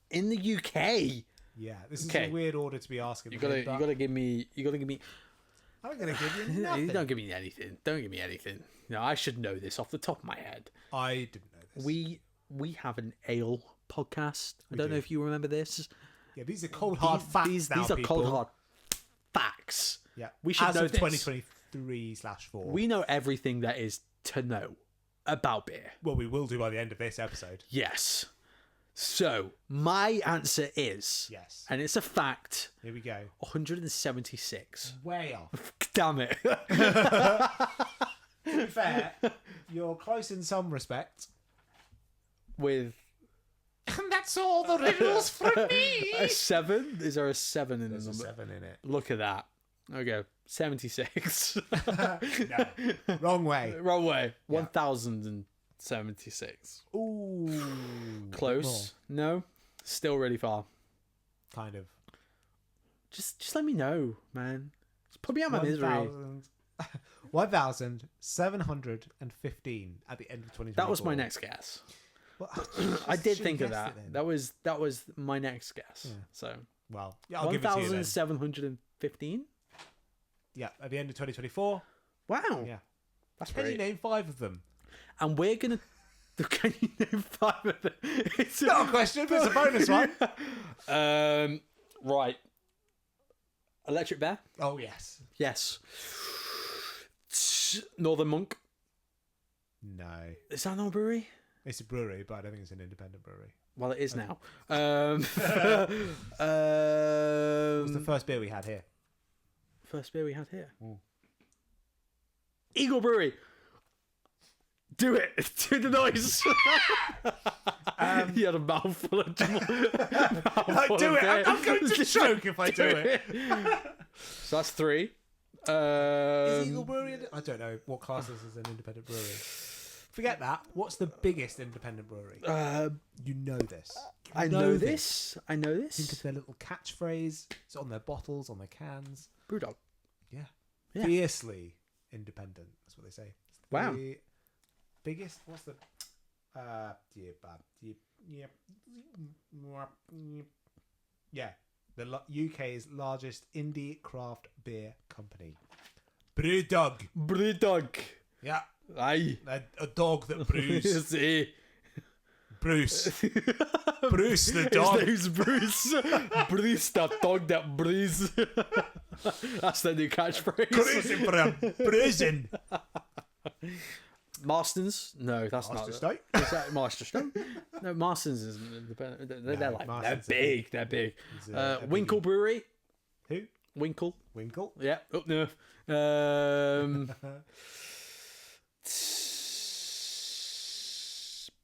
in the UK. Yeah, this is Okay. a weird order to be asking. You gotta give me. I'm gonna give you No, nothing. don't give me anything. Don't give me anything. No, I should know this off the top of my head. I didn't know this. We have an ale podcast. I don't know if you remember this. Yeah, these are cold hard facts These now, are people. cold hard facts. Yeah, We should As know of this. 2023/4. We know everything that is to know about beer. Well, we will do by the end of this episode. Yes. So my answer is Yes. and it's a fact. Here we go. 176. Way off. Damn it. To be fair, you're close in some respect. With And that's all the riddles from me. a 7? Is there a 7 in There's the a number? 7 in it. Look at that. Okay. 76. No, wrong way. Wrong way. 1076. Ooh. Close. No. Still really far. Kind of. just let me know, man. Just put me out my misery. 1,715 at the end of 2024. That was my next guess. Well, I did think of guessed that. it then. That was my next guess. Yeah. So Well, yeah, I'll give it to you then. 1,715. Yeah, at the end of 2024. Wow. Yeah. That's Can you great. name 5 of them? And we're gonna. Can you name 5 of them? It's Not a question, but it's a bonus one. Right. Electric Bear. Oh, yes. Yes. Northern Monk. No. Is that not a brewery? It's a brewery, but I don't think it's an independent brewery. Well, it is now. What's the first beer we had here? First beer we had here. Eagle Brewery. Do it. Do the noise. He had a mouthful of Do it. I'm going to choke if I do it. So that's 3. Is Eagle Brewery? I don't know what classes as an independent brewery. Forget that. What's the biggest independent brewery? You know this. I know this. I know Think this. of their little catchphrase. It's on their bottles, on their cans. Brewdog. Yeah. Yeah. Fiercely independent. That's what they say. It's Wow. the biggest. What's the? Yeah. The UK's largest indie craft beer company. Brewdog. Brewdog. Yeah. Aye. A dog that brews. See. Bruce. Bruce the dog. His name's Bruce. Bruce, the dog that brews. That's the new catchphrase. Cruising from prison. Marston's? No, that's Master not. State. Is that Master Stone? No, Marston's isn't independent. They're like Marston's they're big. They're big. He's a Winkle Brewery. Who? Winkle. Winkle. Yeah, up north.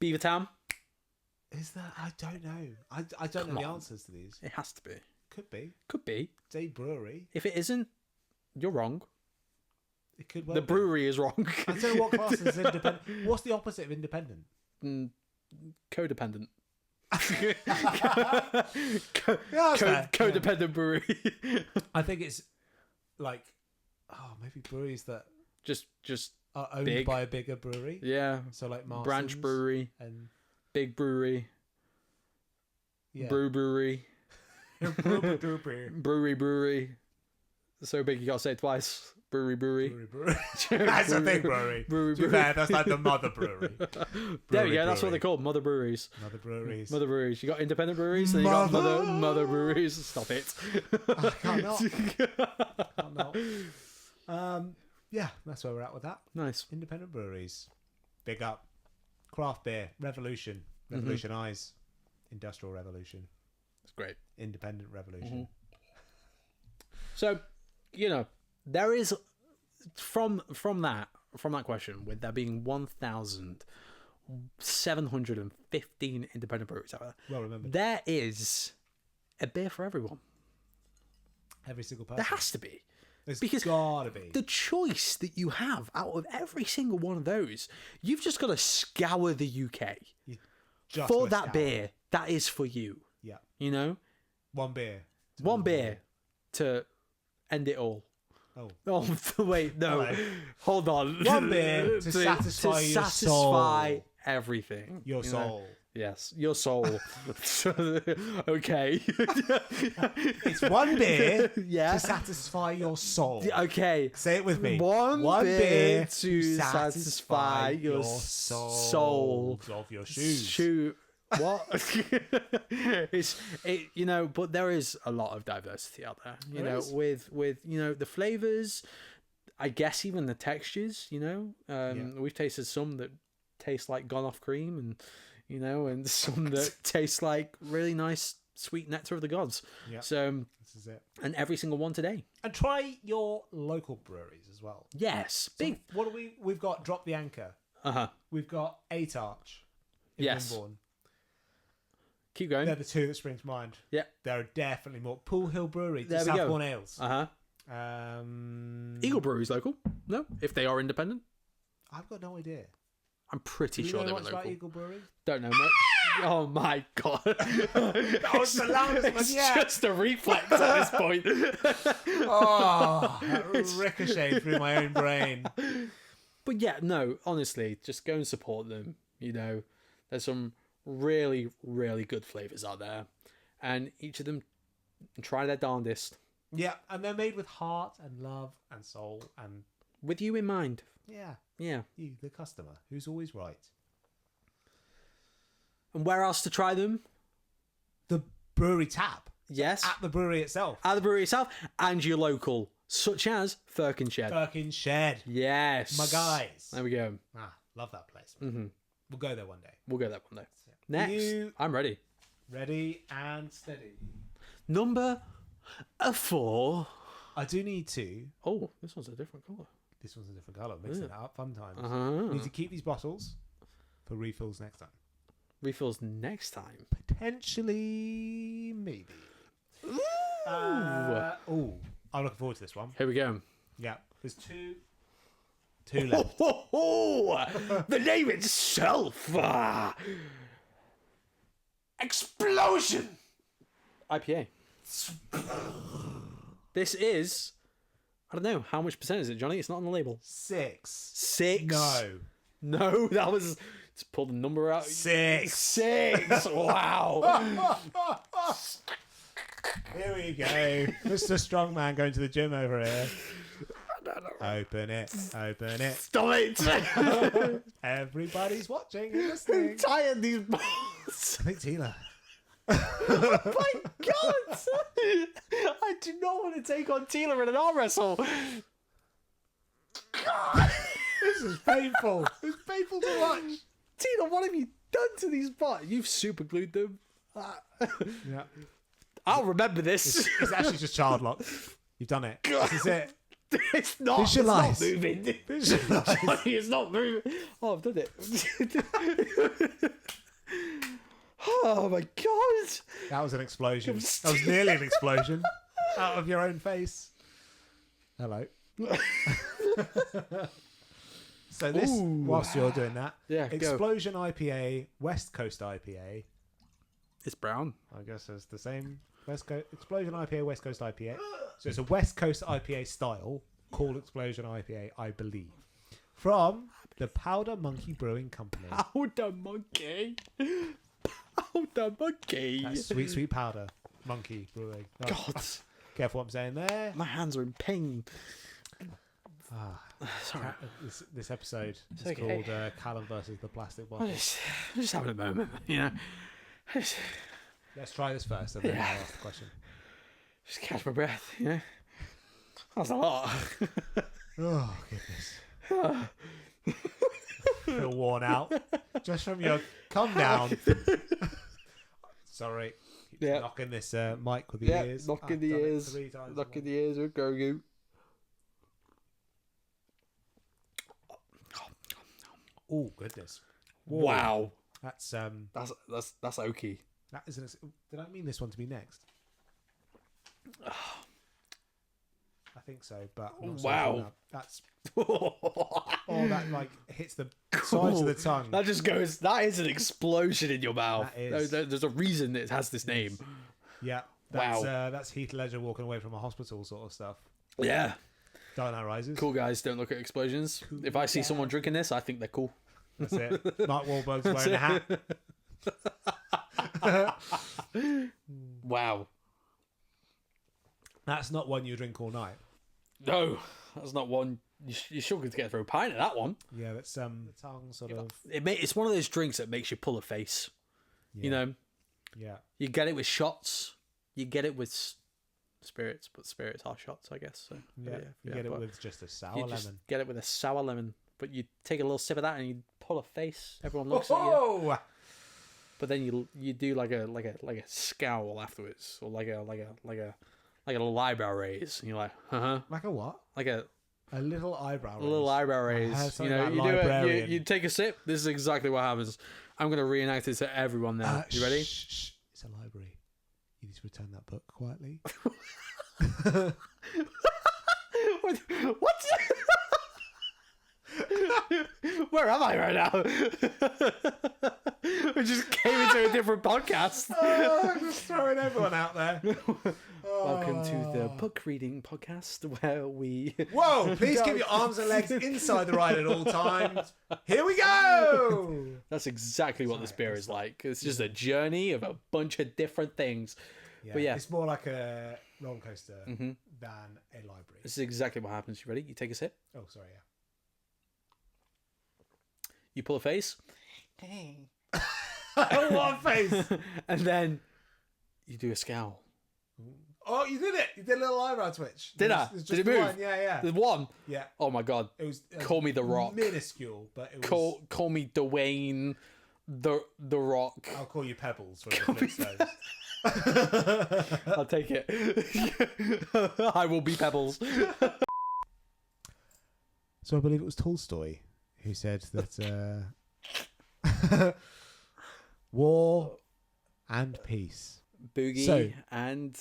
Beavertown. Is that? I don't know. I don't know the answers to these. It has to be. Could be. Could be. Day Brewery. If it isn't, you're wrong. It could well The be. brewery is wrong. I don't know what class is independent. What's the opposite of independent? Codependent. Yeah, that's fair. Codependent brewery. I think it's like, maybe breweries that just are owned big. by a bigger brewery. Yeah. So like Marston's Branch brewery, and big brewery, yeah. brewery, brewery. So big you gotta say it twice. Brewery. That's a big brewery. To be fair, that's like the mother brewery. There we go. That's what they're called. Mother breweries. Mother breweries. Mother breweries. You got independent breweries, and you got mother breweries. Stop it. I can't not. Yeah, that's where we're at with that. Nice. Independent breweries. Big up. Craft beer. Revolution. Revolutionize. Industrial revolution. That's great. Independent revolution. So, there is from that question, with there being 1,715 independent breweries out there, Well remembered. there is a beer for everyone. Every single person. There has to be. There's Because gotta be. the choice that you have out of every single one of those, you've just got to scour the UK Just for gotta that scour. beer that is for you. Yeah. One Beer. beer to end it all. Oh. Wait, no. Hello. Hold on. One beer to satisfy your soul. Everything. Your soul. Yes, your soul. Okay. It's one beer Yeah. to satisfy your soul. Okay. Say it with me. One beer to satisfy your soul of your shoes. Shoe. What? But there is a lot of diversity out there. There is. With the flavors, I guess even the textures. We've tasted some that taste like gone off cream, and and some that taste like really nice sweet nectar of the gods. Yeah. So This is it. and every single one today. And try your local breweries as well. Yes, So big. what do we've got Drop the Anchor. We've got Eight Arch in Yes. Wimborne. Keep going. They're the two that spring to mind. Yeah. There are definitely more. Pool Hill Brewery, There we South go. Bourne Ales. Eagle Brewery's local. No, if they are independent, I've got no idea. I'm pretty Do you sure know they were much about local. Eagle Brewery? Don't know much. Oh my god. That was the loudest one It's yet. just a reflex at this point. Oh, that ricocheted through my own brain. But yeah, no, honestly, just go and support them. You know, there's some really, really good flavours out there. And each of them try their darndest. Yeah, and they're made with heart and love and soul and With you in mind. yeah, Yeah. you, the customer, who's always right. And where else to try them? The brewery tap Yes. at the brewery itself. At the brewery itself and your local, such as Firkin Shed. Firkin Shed. Yes. My guys. There we go. Love that place. Mm-hmm. We'll go there one day. We'll go there one day. Next. You- I'm ready. Ready and steady. Number 4. I do need to. Oh, this one's a different colour. This one's a different colour. Mixing it up. Fun times. Uh-huh. Need to keep these bottles for refills next time. Refills next time. Potentially, maybe. Ooh. I'm looking forward to this one. Here we go. Yeah, there's two left. The name itself. Explosion. IPA. This is, I don't know, how much percent is it, Johnny? It's not on the label. 6. 6. No, that was, let's pull the number out. 6. 6. Wow. Here we go. Mr. Strongman going to the gym over here. Open it. Open it. Stop it. Everybody's watching and I'm listening. tired of these balls. I think Tila. Oh my god! I do not want to take on Tila in an arm wrestle. This is painful. It's painful to watch. Tina, what have you done to these bots? You've super glued them. Yeah. I'll remember this. It's actually just child lock. You've done it. This is it. It's not. Visualise. It's not moving. Visualise. Johnny, it's not moving. Oh, I've done it. Oh my god! That was an explosion. That was nearly an explosion. Out of your own face. Hello. So this, Ooh. whilst you're doing that, Yeah, go. Explosion IPA, West Coast IPA. It's brown. I guess it's the same. West Coast Explosion IPA, West Coast IPA. So it's a West Coast IPA style called Explosion IPA, I believe, from the Powder Monkey Brewing Company. Powder monkey. Powder monkey. That's sweet, sweet powder monkey brewing. Oh, God, careful what I'm saying there. my hands are in pain. Sorry. This episode is okay. called Callam versus the Plastic Bottle. I'm just having a moment, you know. Just Let's try this first, and then Yeah. I'll ask the question. catch my breath, you know. That's a lot. Oh goodness! Feel worn out just from your come down. Sorry, keep Yeah. knocking this mic with the Yeah, ears. knocking I've the done it ears. 3 times. Knocking the ears with Grogu. Oh goodness! Wow. That's That's oaky. that isn't. Did I mean this one to be next? I think so, but I'm not so Wow. sure now. That's that like hits the sides of the tongue. That just goes. That is an explosion in your mouth. That is. There's a reason it has this name. Yeah. That's Heath Ledger walking away from a hospital sort of stuff. Yeah. Dark Knight Rises. Cool guys don't look at explosions. If I see someone drinking this, I think they're cool. That's it. Mark Wahlberg's wearing a hat. Wow. That's not one you drink all night. No, that's not one. You're sure to get through a pint of that one. Yeah, that's the tongue sort of. It's one of those drinks that makes you pull a face. Yeah. You know, Yeah. you get it with shots. You get it with spirits, but spirits are shots, I guess. So Yeah. You get it but with just a sour you lemon. just get it with a sour lemon, but you take a little sip of that and you pull a face. Everyone looks at you, Oh! but then you do like a scowl afterwards, or like a little eyebrow raise, and you're like, Like a what? like a A little eyebrow. little raise. eyebrow heard raise. You something know, about you do it. librarian. You take a sip. This is exactly what happens. I'm gonna reenact it to everyone now. You ready? Shh, shh. It's a library. You need to return that book quietly. What? Where am I right now? We just came into a different podcast. I'm just throwing everyone out there. Welcome to the book reading podcast where we... Whoa, please keep your arms and legs inside the ride at all times. Here we go. That's exactly what this beer is like. It's just a journey of a bunch of different things. But yeah, It's more like a roller coaster than a library. this is exactly what happens. You ready? You take a sip. Oh, sorry, yeah. You pull a face. What face? And then you do a scowl. Oh, you did it. You did a little eyebrow twitch. Did I? There's just Did it move? one. Yeah. There's one. Yeah. Oh my god. It was Call me The Rock. minuscule, but it was... Call me Dwayne the Rock. I'll call you Pebbles for the Flintstones. I'll take it. I will be Pebbles. So I believe it was Tolstoy who said that war and peace. Boogie and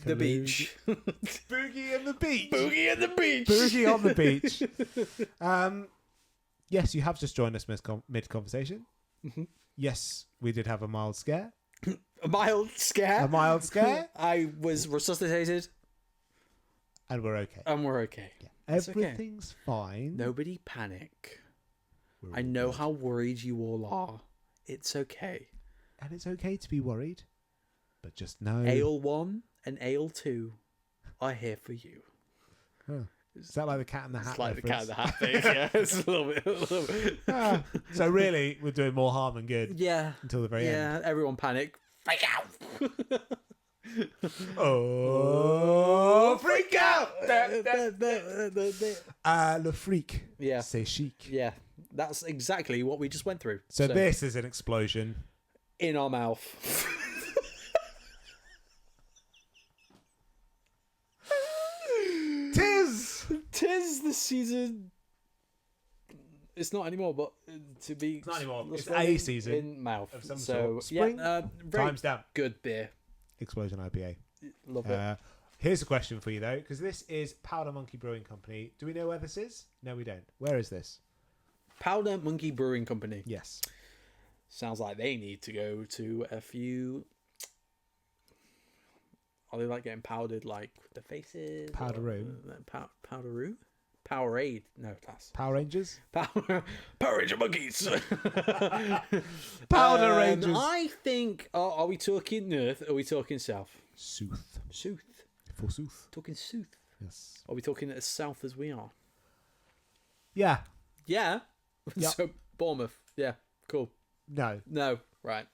the beach. Boogie and the beach. Boogie and the beach. Boogie on the beach. Yes, you have just joined us mid-conversation. Yes, we did have a mild scare. A mild scare. A mild scare. I was resuscitated. And we're okay. And we're okay. Yeah. It's okay. Everything's fine. Nobody panic. We're I all know good. how worried you all are. It's okay. And it's okay to be worried. But just know... Ale 1 and Ale 2 are here for you. Huh. Is that like the Cat in the Hat? It's like the reference? Cat in the Hat thing. Yeah, it's a little bit. Ah, so really, we're doing more harm than good Yeah. until the very end. Yeah, everyone panic. Freak out! Oh, freak out! Le freak. Yeah. C'est chic. Yeah, that's exactly what we just went through. So this is an explosion. In our mouth. Tis the season. It's not anymore, but to be... It's not anymore. It's running a season in mouth. of some so, sort. Spring, yeah, very time's down. good beer. Explosion IPA. Love it. Here's a question for you, though, because this is Powder Monkey Brewing Company. Do we know where this is? No, we don't. Where is this? Powder Monkey Brewing Company. Yes. Sounds like they need to go to a few... Are they like getting powdered, like the faces? Powderoo. Powderoo? Powerade. No, that's... Power Rangers? Power Ranger monkeys. Powder Rangers. I think... are we talking north? Or are we talking south? Sooth. South. Forsooth. Talking south. Yes. Are we talking as south as we are? Yeah. Yeah. Yep. So Bournemouth. Yeah. Cool. No. No. Right.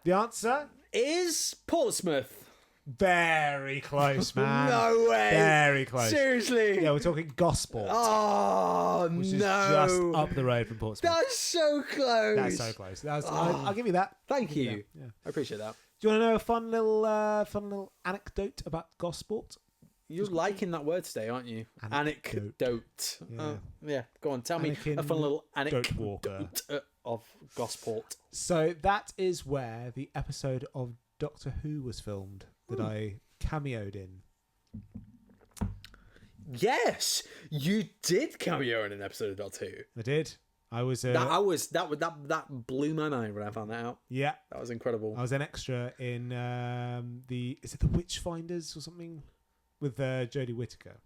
The answer? Is Portsmouth. Very close, man. No way. Very close. Seriously. Yeah, we're talking Gosport. Oh, which is no. just up the road from Portsmouth. That's so close. That's so close. I'll give you that. Thank you. Yeah, yeah. I appreciate that. Do you want to know a fun little anecdote about Gosport? You're liking that word today, aren't you? Anecdote. Yeah. Yeah. Go on, tell me Anakin a fun little Goat anecdote Walker. of Gosport. So that is where the episode of Doctor Who was filmed that I cameoed in. Yes, you did cameo in an episode of Doctor Who. I did. I was. That blew my mind when I found that out. Yeah. That was incredible. I was an extra in is it the Witchfinders or something with Jodie Whittaker.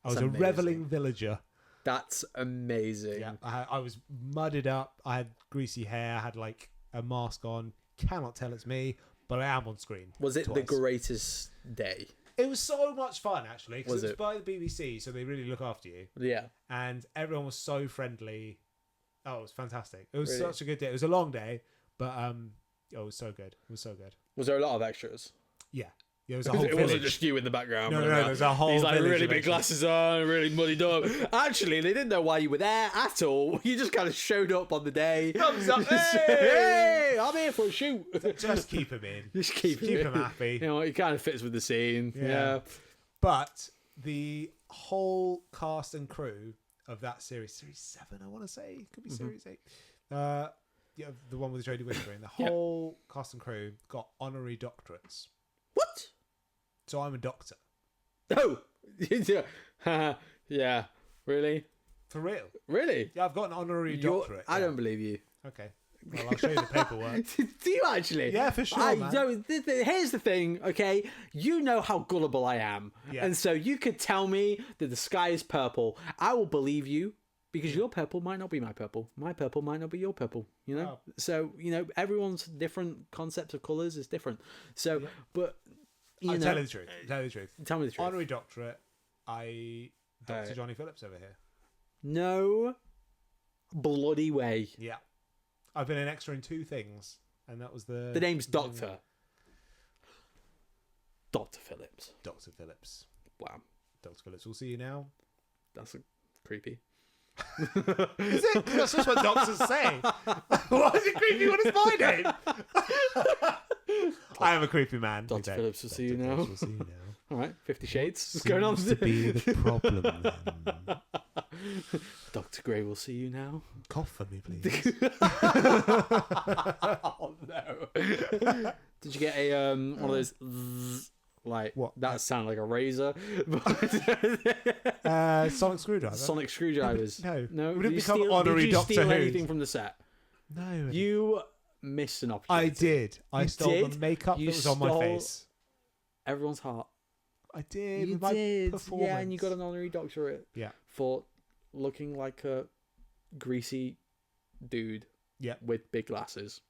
I was That's a amazing. reveling villager. That's amazing. Yeah, I was mudded up. I had greasy hair. I had like a mask on. Cannot tell it's me, but I am on screen. Was it the twice. greatest day? It was so much fun, actually. Because Was it was it? by the BBC, so they really look after you. Yeah. And everyone was so friendly. Oh, it was fantastic. It was Really? such a good day. It was a long day, but it was so good. It was so good. Was there a lot of extras? Yeah. There was a whole It village. wasn't just you in the background. No, running no, around. there's a whole He's like village really of big extras. glasses on, really muddied up. Actually, they didn't know why you were there at all. You just kind of showed up on the day. Thumbs up. Hey, I'm here for a shoot. Just keep him in. Just keep him happy. You know, it kind of fits with the scene. Yeah. But the whole cast and crew of that series 7, I want to say, could be series 8. Yeah, the one with Jodie Whittaker in. The whole cast and crew got honorary doctorates. What? So I'm a doctor. Oh, Yeah. Really? For real? Really? Yeah, I've got an honorary doctorate. I yeah. don't believe you. Okay. Well, I'll show you the paperwork. Do you actually? Yeah, for sure, man. Here's the thing, okay? You know how gullible I am. Yeah. And so you could tell me that the sky is purple. I will believe you because your purple might not be my purple. My purple might not be your purple, you know? Oh. So, everyone's different concept of colours is different. So, but, I'll tell you the truth. Tell you the truth. Tell me the truth. Honorary doctorate. Dr. Jonny Phillips over here. No bloody way. Yeah. I've been an extra in 2 things, and that was the... The name's Doctor. Dr. Phillips. Dr. Phillips. Wow. Dr. Phillips, we'll see you now. That's creepy. Is it? That's just what doctors say. Why is it creepy when it's my name? I am a creepy man. Dr. Phillips will see you now. We'll see you now. All right, 50 Shades. What's going on? Seems to be the problem then. Dr. Grey will see you now. Cough for me, please. Oh no! Did you get a one of those like what? That sound like a razor? Sonic screwdriver. Sonic screwdrivers. No. Did We didn't you become steal, honorary did you Doctor steal Who. anything from the set? No. You missed an I opportunity. did. I stole did? the makeup You that was on my stole face. Everyone's heart. I did. You with my did. performance. Yeah, and you got an honorary doctorate. Yeah. For looking like a greasy dude. Yeah. With big glasses.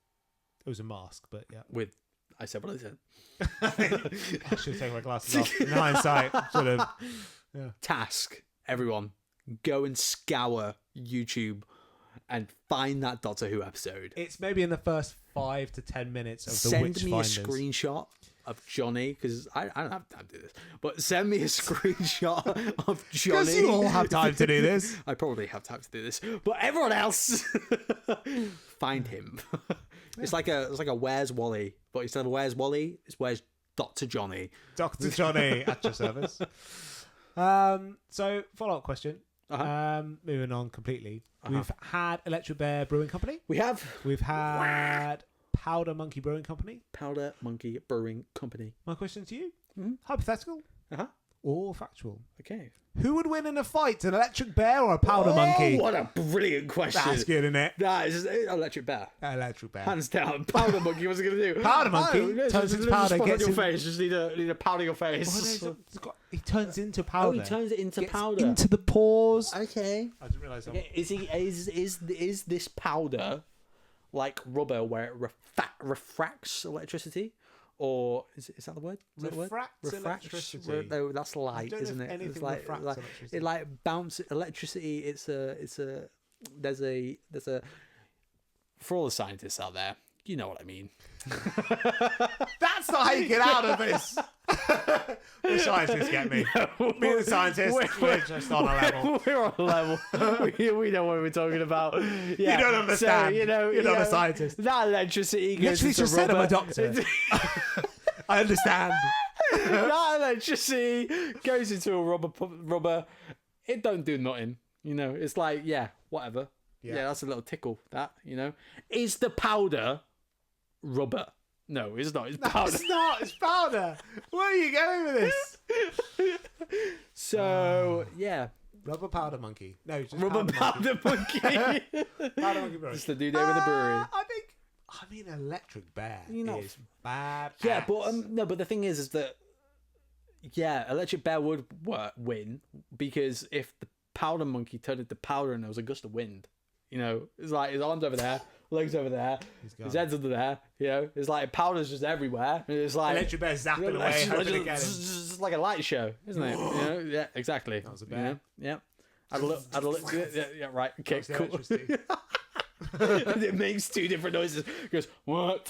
It was a mask, but yeah. I said what I said. I should take my glasses off. In hindsight, should have. Yeah. Task, everyone, go and scour YouTube and find that Doctor Who episode. It's maybe in the first 5 to 10 minutes of the Send Witch me Finders. a screenshot of Johnny, because I don't have time to do this, but send me a screenshot of Johnny. Because you all have time to do this. I probably have time to do this, but everyone else, find him. It's like a Where's Wally, but instead of Where's Wally, it's Where's Dr. Johnny. Dr. Jonny at your service. So, follow-up question. Moving on completely. We've had Electric Bear Brewing Company. We've had Powder Monkey Brewing Company. Powder Monkey Brewing Company. My question to you, hypothetical or factual? Okay. Who would win in a fight, an Electric Bear or a Powder Monkey? What a brilliant question. That's good, isn't it? That is Electric Bear. Electric Bear. Hands down. Powder Monkey, what's it going to do? Powder Monkey turns into powder, Just gets on in... your face. Just need a powder your face. He turns into powder. Oh, he turns it into Gets powder. into the pores. Okay. I didn't realise that. Okay, is this powder like rubber where it refracts electricity? Or is that the word? Is that the word? Refracts electricity. No, that's light, don't know isn't if it? anything It's like refracts electricity. it like bounces electricity. There's a for all the scientists out there, you know what I mean. That's not how you get out of this. The scientists get me. Me and the scientists, we're just on a level. We're on a level. we know what we're talking about. Yeah. You don't understand. So, you're not a scientist. That electricity You goes literally into just said I'm rubber. a doctor. I understand. That electricity goes into a rubber. It don't do nothing. It's like, whatever. Yeah, that's a little tickle. That, is the powder rubber? No, it's not. It's powder. It's not. It's powder. Where are you going with this? So, yeah. Rubber Powder Monkey. No, just Rubber powder monkey. Powder Monkey Brewery. It's the new name of the brewery. I mean, Electric Bear know- is bad. Yeah, but no, but the thing is that Electric Bear would win, because if the powder monkey turned into powder and there was a gust of wind, it's like his arms over there, legs over there, his head's under there, it's like powder's just everywhere. It's like Electric Bear zapping away, hoping to get him. It's just like a light show, isn't it? Yeah, exactly. That was a bear. Yeah. Add a look. Yeah, right. Okay, That's the cool. electricity. And it makes 2 different noises. It goes, what?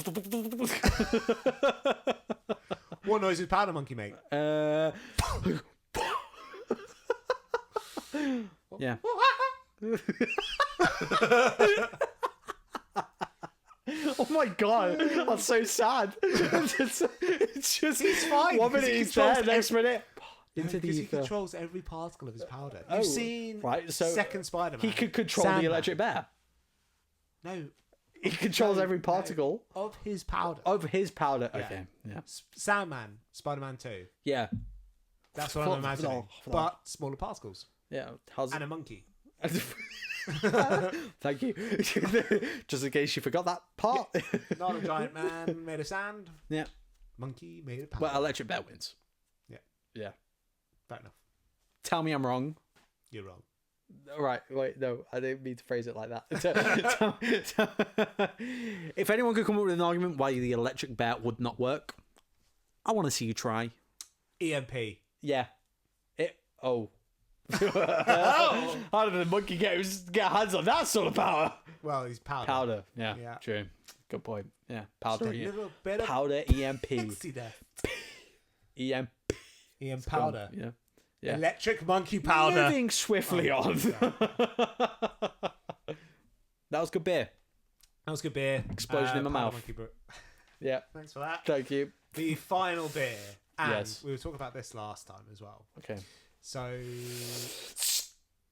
What noise does Powder Monkey make? Yeah. Oh my god, that's so sad. It's just He's fine, one because minute he he's there, controls next minute into the Because he ether. controls every particle of his powder. You've seen right, so second Spider-Man. He could control Sandman. the Electric Bear. No. He controls every particle Of his powder. of his powder. Yeah. Okay, yeah, Sandman, Spider-Man 2. yeah. That's what I'm imagining. But smaller particles. Yeah. How's And a monkey. Thank you. Just in case you forgot that part. Not a giant man made of sand. Yeah. Monkey made of powder. Well, electric bear wins. Yeah. Yeah. Fair enough. Tell me I'm wrong. You're wrong. Right, wait, no, I didn't mean to phrase it like that. If anyone could come up with an argument why the electric bear would not work, I want to see you try. EMP. Yeah. How did the monkey get hands on that sort of power? Well, he's powder. Powder, yeah, Yeah. true. Good point. Yeah, powder. Just a little bit of Powder EMP. pixie there. EMP. EM powder. Yeah. Yeah. Electric monkey powder. Moving swiftly on. That was good beer. That was good beer. Explosion in my Powder mouth. Monkey brew. Yeah. Thanks for that. Thank you. The final beer. And Yes. we were talking about this last time as well. Okay. So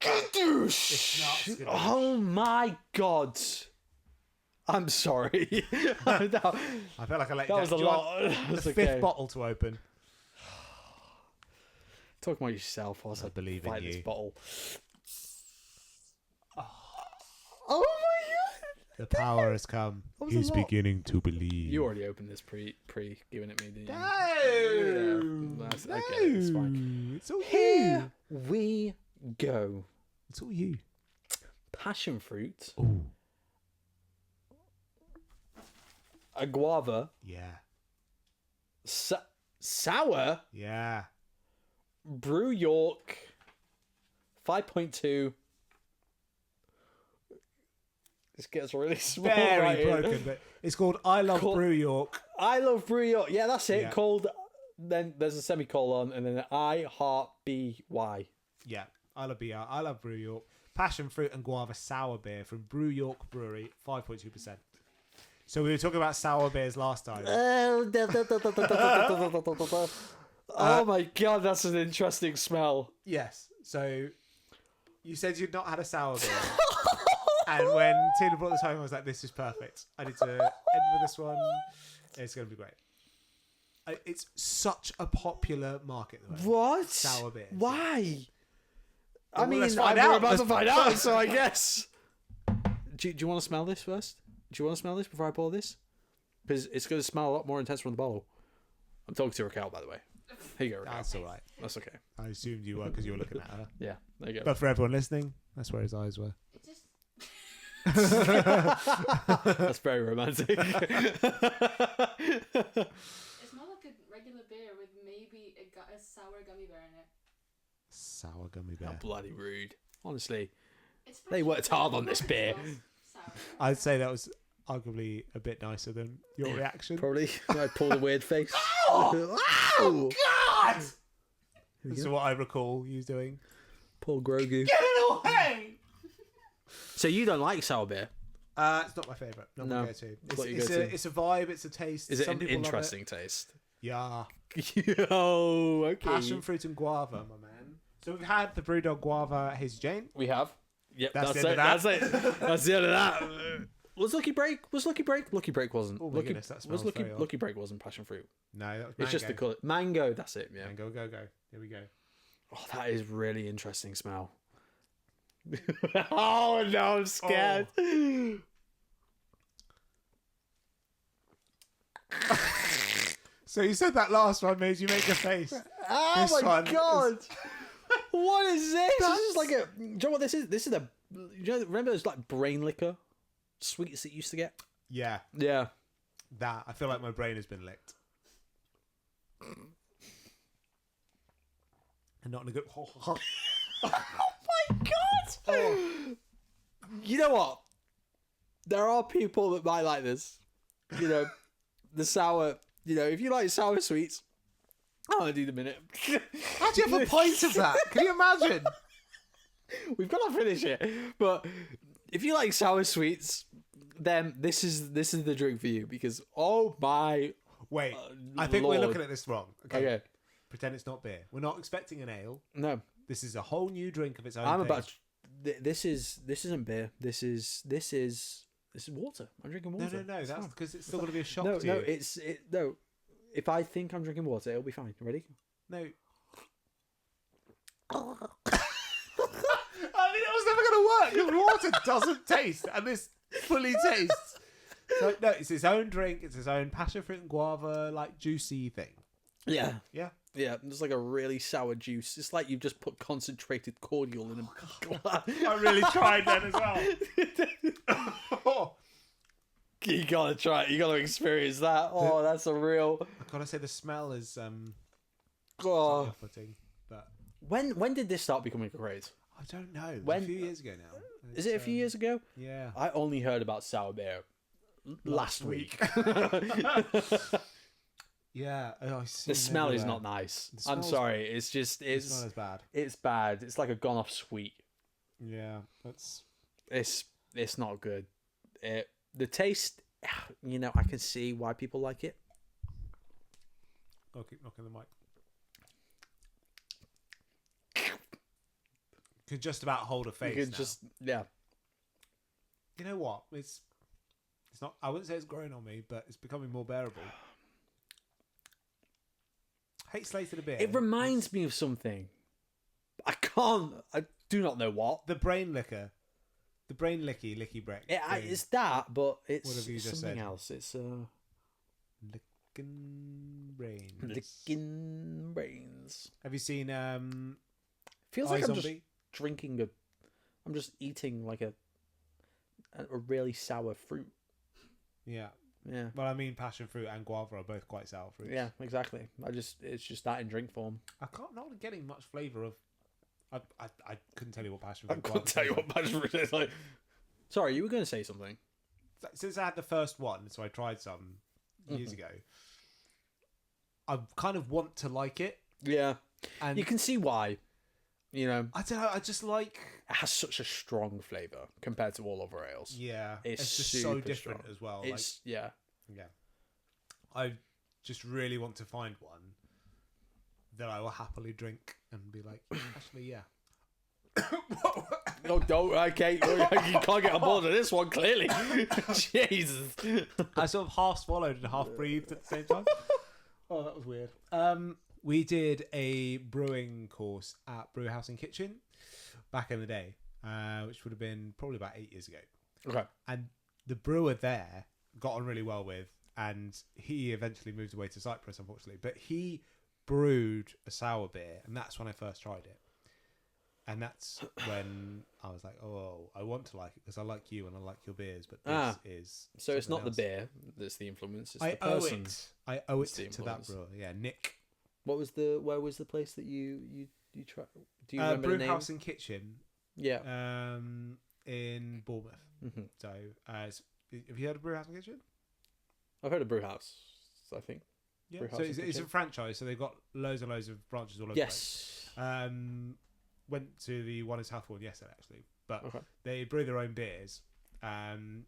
Skadoosh! it's not Skadoosh. Oh my god. I'm sorry. that I feel like I let that you was down. a Do you want lot. the That's fifth okay. bottle to open. Talk about yourself whilst I believe in fight you. this bottle. Oh my The power has come. god. He's beginning to believe. You already opened this pre giving it me, didn't you? No. Yeah, that's okay. It's fine. It's all Here you. we go. It's all you. Passion fruit, Oh. a guava, Yeah. sour, Yeah. Brew York, 5.2. This gets really small. Very right here. broken, but it's called I Love Cool. Brew York. I love Brew York. Yeah, that's it. Yeah. Called. Then there's a semicolon and then I heart BY. Yeah. I love BR. I love Brew York. Passion fruit and guava sour beer from Brew York Brewery, 5.2%. So we were talking about sour beers last time. Oh my god, that's an interesting smell. Yes. So you said you'd not had a sour beer. And when Tina brought this home, I was like, this is perfect. I need to end with this one. It's going to be great. It's such a popular market at the moment. What? Sour beers. Why? I Well, mean, let's find we're out. about to Let's find find out, so I guess. Do you want to smell this first? Do you want to smell this before I pour this? Because it's going to smell a lot more intense from the bottle. I'm talking to Raquel, by the way. Here you go, Raquel. That's all right. That's okay. I assumed you were because you were looking at her. Yeah, there you go. But for everyone listening, that's where his eyes were. It just That's very romantic. it smells like a regular beer with maybe a sour gummy bear in it. Sour gummy bear. How bloody rude. Honestly. It's They worked hard on this beer. Sour. I'd say that was arguably a bit nicer than your reaction. Probably. I pulled a weird face. Oh God! we This is go. what I recall you doing. Paul Grogu. Get it away! So you don't like sour beer? It's not my favourite. Not No. my go-to. What you It's, go a, to? it's a vibe. It's a taste. Is it Some an people love interesting taste? Yeah. Oh, okay. Passion fruit and guava, my man. So we've had the Brewdog Guava Hazy Jane. We have. Yep, That's that's, the it. end of That's it. That's the end of that. Was Lucky Break? Lucky Break wasn't. Oh my Lucky, goodness, that smells was Lucky very odd. Lucky Break wasn't passion fruit. No, that was It's just the mango. colour. Mango. That's it. Yeah. Mango, go. Here we go. Oh, that is really interesting smell. Oh no, I'm scared. So you said that last one made you make a face. Oh This my one god! What is this? This is like a. Do you know what this is? This is a. Remember those like brain liquor sweets that you used to get? Yeah, Yeah. that. I feel like my brain has been licked. And not in a good... Oh my god! You know what? There are people that might like this. You know, the sour. You know, if you like sour sweets, I need a minute. How do you have a pint of that? Can you imagine? We've got to finish it. But if you like sour sweets, then this is the drink for you because oh my. Wait, I think we're Lord. looking at this wrong. Okay. Pretend it's not beer. We're not expecting an ale. No, This is a whole new drink of its own. I'm thing. about. This isn't beer. This is water. I'm drinking water. No. It's That's fine. because it's still going to be a shock No, to no. you. No. If I think I'm drinking water, it'll be fine. Ready? No. I mean, it was never going to work because water doesn't taste, and this fully tastes. So, no, it's its own drink. It's its own passion fruit and guava, like, juicy thing. Yeah. Yeah. Yeah, it's like a really sour juice. It's like you've just put concentrated cordial in a glass. I really tried that as well. You gotta try it. You gotta experience that. Oh, that's a real... I've got to say, the smell is Oh. off-putting. But When did this start becoming a craze? I don't know. It was When- a few years ago now. Is it a few years ago? Yeah. I only heard about sour beer last week. Yeah. Oh, I see The smell is everywhere. not nice. The I'm smell's- sorry. It's just It's not as bad. it's bad. It's like a gone off sweet. Yeah. That's... It's not good. The taste, you know, I can see why people like it. I'll keep knocking the mic. Could just about hold a face You could now. just yeah. You know what? It's not. I wouldn't say it's growing on me, but it's becoming more bearable. Hate slated a bit. It reminds me of something. I do not know what. The brain liquor, the brain licky break. It's that, but it's What have you just something said? else. It's licking brains. licking brains. Have you seen Feels like I'm just iZombie? drinking I'm just eating like a really sour fruit. Yeah. Yeah. Well, I mean, passion fruit and guava are both quite sour fruits. Yeah, exactly. It's just that in drink form. I can't not getting much flavour of. I couldn't tell you what passion I fruit. couldn't tell you what passion fruit is like. Sorry, you were going to say something. Since I had the first one, so I tried some years ago. I kind of want to like it, Yeah, and you can see why. You know, I don't know. I just like. it has such a strong flavour compared to all other ales. Yeah, It's just so super different strong. as well. It's yeah. Like, yeah, I just really want to find one that I will happily drink and be like, actually, yeah. No, don't. Okay, you can't get on board with this one. Clearly, Jesus. I sort of half swallowed and half breathed at the same time. Oh, that was weird. We did a brewing course at Brew House and Kitchen back in the day, which would have been probably about 8 years ago. Okay. And the brewer there got on really well with, and he eventually moved away to Cyprus, unfortunately. But he brewed a sour beer, and that's when I first tried it. And that's when I was like, oh, I want to like it because I like you and I like your beers, but this is So it's not something the else. beer that's the influence. It's I the owe person. it. I owe it It's the to that influence. brewer. Yeah, Nick. Where was the place that you tried? Do you remember the Brew name? House and Kitchen Yeah. in Bournemouth. Hmm. So, have you heard of Brew House and Kitchen? I've heard of Brew House. I think. Yeah. Brew So House it's and a Kitchen. franchise. So they've got loads and loads of branches all over. Yes. The place. Went to the one in Southbourne yesterday actually, but Okay. they brew their own beers. And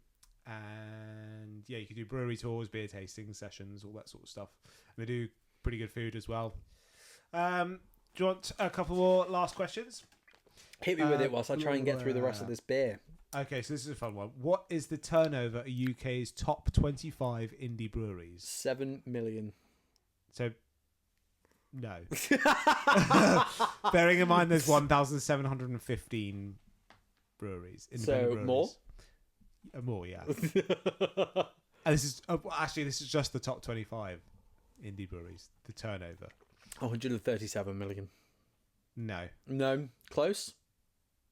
yeah, you can do brewery tours, beer tasting sessions, all that sort of stuff. And they do pretty good food as well. Do you want a couple more last questions? Hit me with it whilst I try and get through the rest of this beer. Okay, so this is a fun one. What is the turnover of UK's top 25 indie breweries? 7 million. So, no. Bearing in mind there's 1,715 breweries. Independent breweries. more? More, yeah. And this is actually this is just the top 25 indie breweries. The turnover. 137 million. No, No. Close?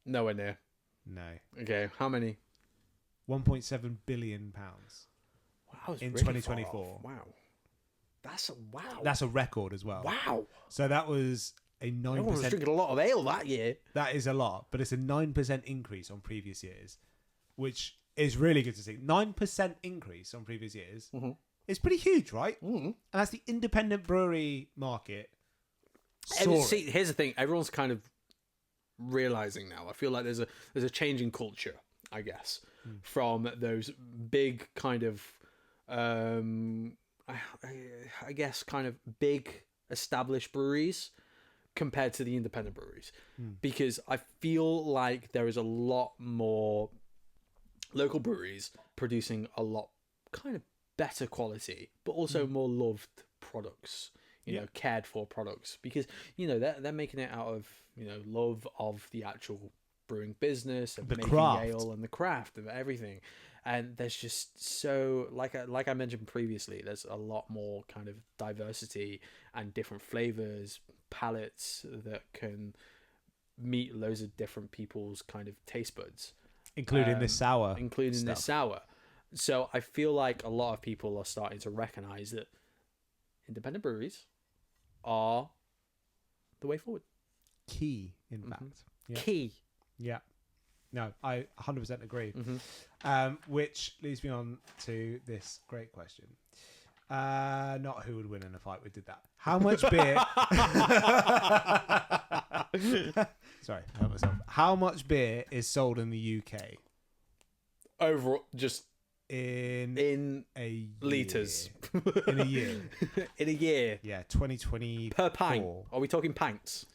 Nowhere near. no. Okay, how many? 1.7 billion pounds. Wow, In really 2024. far off. Wow. That's a wow. That's a record as well. wow. So that was a Everyone was 9%. drinking a lot of ale that year. That is a lot, but it's a 9% increase on previous years, which is really good to see. 9% increase on previous years is pretty huge, right? Mm-hmm. And that's the independent brewery market. See, here's the thing. Everyone's kind of realizing now. I feel like there's a change in culture, I guess, from those big kind of, I guess, kind of big established breweries compared to the independent breweries, because I feel like there is a lot more local breweries producing a lot kind of better quality, but also more loved products. cared for products, because they're making it out of love of the actual brewing business and The making craft. ale and the craft of everything. And there's just so, like I mentioned previously, there's a lot more kind of diversity and different flavors, palettes that can meet loads of different people's kind of taste buds, Including this sour. including stuff. this sour. So I feel like a lot of people are starting to recognize that independent breweries are the way forward. Key, in fact. Yeah. Key. Yeah. No, I 100% agree. Mm-hmm. Which leads me on to this great question. Not who would win in a fight. We did that. How much beer? Sorry, I hurt myself. How much beer is sold in the UK Overall, just in a year? litres. In a year. In a year. Yeah, 2020 Per pint. Are we talking pints?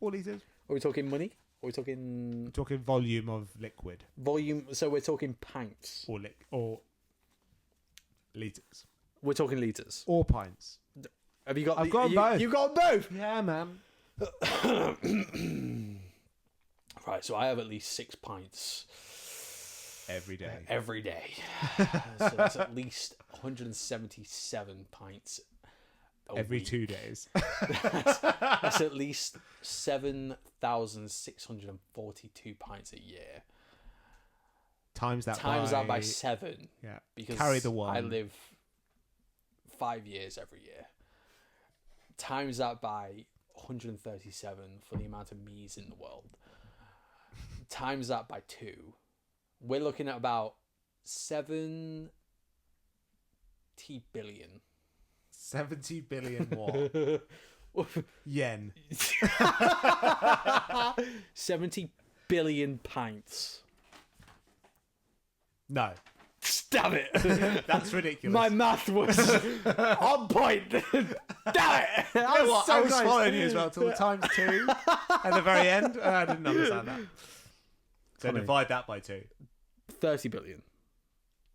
Or litres. Are we talking money? Are we talking Talking volume of liquid volume? So we're talking pints. or litres We're talking litres. or pints. Have you got? I've got both. You got both. Yeah, man. Right. So I have at least 6 pints Every day. every day. So that's at least 177 pints. Every week. 2 days. That's at least 7,642 pints a year. Times that by 7. Yeah. Because Carry the one. I live 5 years every year. Times that by 137 for the amount of me's in the world. Times that by 2. We're looking at about 70 billion. 70 billion what? Yen. 70 billion pints. No. Damn it. That's ridiculous. My math was on point. Damn it. You know what? I was following you as well till the times 2 at the very end, and I didn't understand that. So Funny. divide that by 2. 30 billion.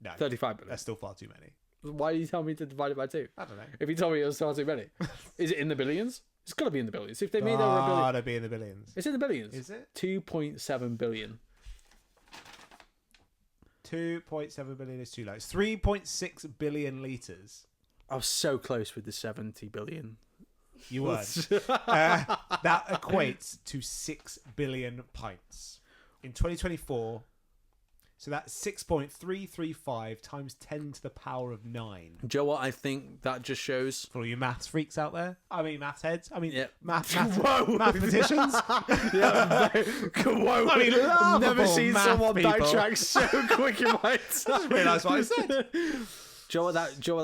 No. 35 billion. That's still far too many. Why do you tell me to divide it by 2? I don't know. If you told me it was far too many. Is it in the billions? It's got to be in the billions. If they made over a billion. It'd be in the billions. It's in the billions. Is it? 2.7 billion. 2.7 billion is too low. It's 3.6 billion litres. I was so close with the 70 billion. You weren't. That equates to 6 billion pints. In 2024, so that's 6.335 times 10 to the power of 9. Do you know what I think that just shows? For all you maths freaks out there. I mean, maths heads. I mean, Yeah. mathematicians. Yeah, whoa. I mean, I've never laughable seen math someone people. backtrack so quick in my time. I just realised what I said. Do you know what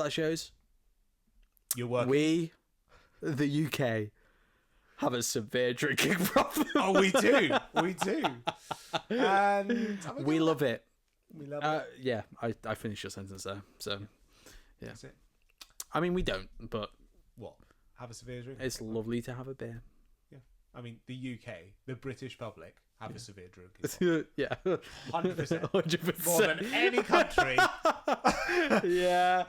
that shows? You're working. We, the UK, have a severe drinking problem. Oh, we do. We do. And We love it. We love it. Yeah, I finished your sentence there. So, yeah. That's it. I mean, we don't, but What? Have a severe drink? it's lovely to have a beer. Yeah. I mean, the UK, the British public, have a severe drink. Yeah. 100%. 100%. More than any country. Yeah.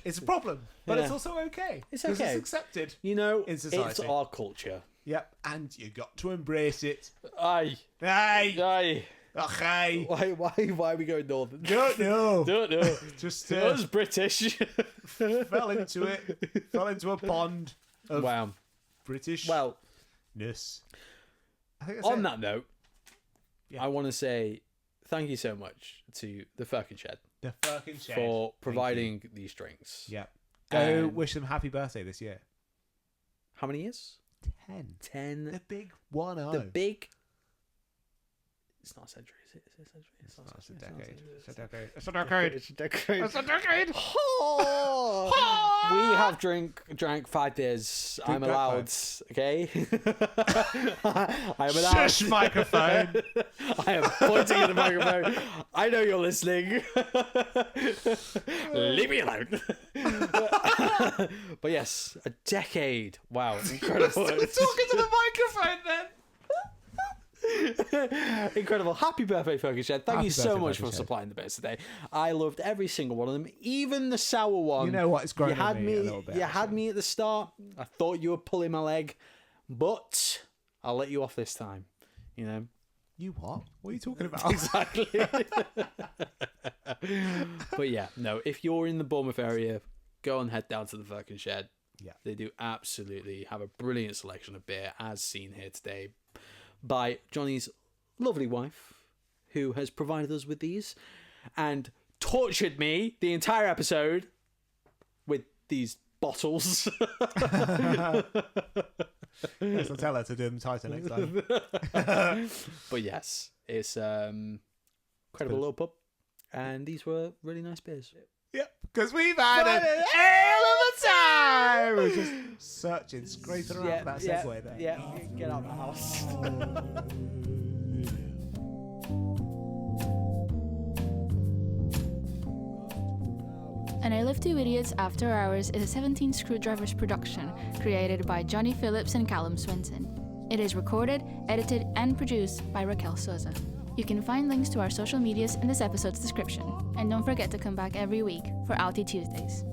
It's a problem. But it's Yeah. also okay. It's 'Cause okay. It's accepted. You know, In it's society. our culture. Yep. And you got to embrace it. Aye. Hey! Aye. Okay. Why are we going northern? Don't know. Don't know. Just Us British. fell into it. Fell into a pond of Wow. Britishness. Well, I think that's on it. that note, Yeah. I want to say thank you so much to the Firkin Shed The Firkin Shed. for Thank providing these drinks. you. Yeah. Go And- wish them happy birthday this year. How many years? 10. 10. The big 1-0. The big. It's not a century, is it? Is it a century? It's not a century. decade. It's It's not a a decade. It's a decade. It's a decade. It's a decade. We have drank 5 beers. I'm that allowed, okay? I'm allowed. Shush, microphone. I am pointing at the microphone. I know you're listening. Leave me alone. But yes, a decade. Wow, incredible. Still talking to the microphone then. Incredible. Happy birthday, Firkin Shed. Thank Happy you so birthday, much Firkin for Shed. supplying the beers today. I loved every single one of them, even the sour one. You know what? It's grown You had on me a little bit. You had actually. me at the start. I thought you were pulling my leg, but I'll let you off this time. You know. You what? What are you talking about? Exactly. But yeah, no, if you're in the Bournemouth area, go and head down to the Firkin Shed. Yeah. They do absolutely have a brilliant selection of beer, as seen here today by Jonny's lovely wife, who has provided us with these and tortured me the entire episode with these bottles. Yes, I'll tell her to do them tighter next time. But yes, it's incredible little pub, and these were really nice beers. Yep, because we've had an hell of a time. We're just searching, scraping around for that segue there. Yeah, get out of the house. An I Live Two Idiots After Hours is a 17 Screwdrivers production created by Jonny Phillips and Callam Swinton. It is recorded, edited, and produced by Raquel Sousa. You can find links to our social medias in this episode's description. And don't forget to come back every week for Outie Tuesdays.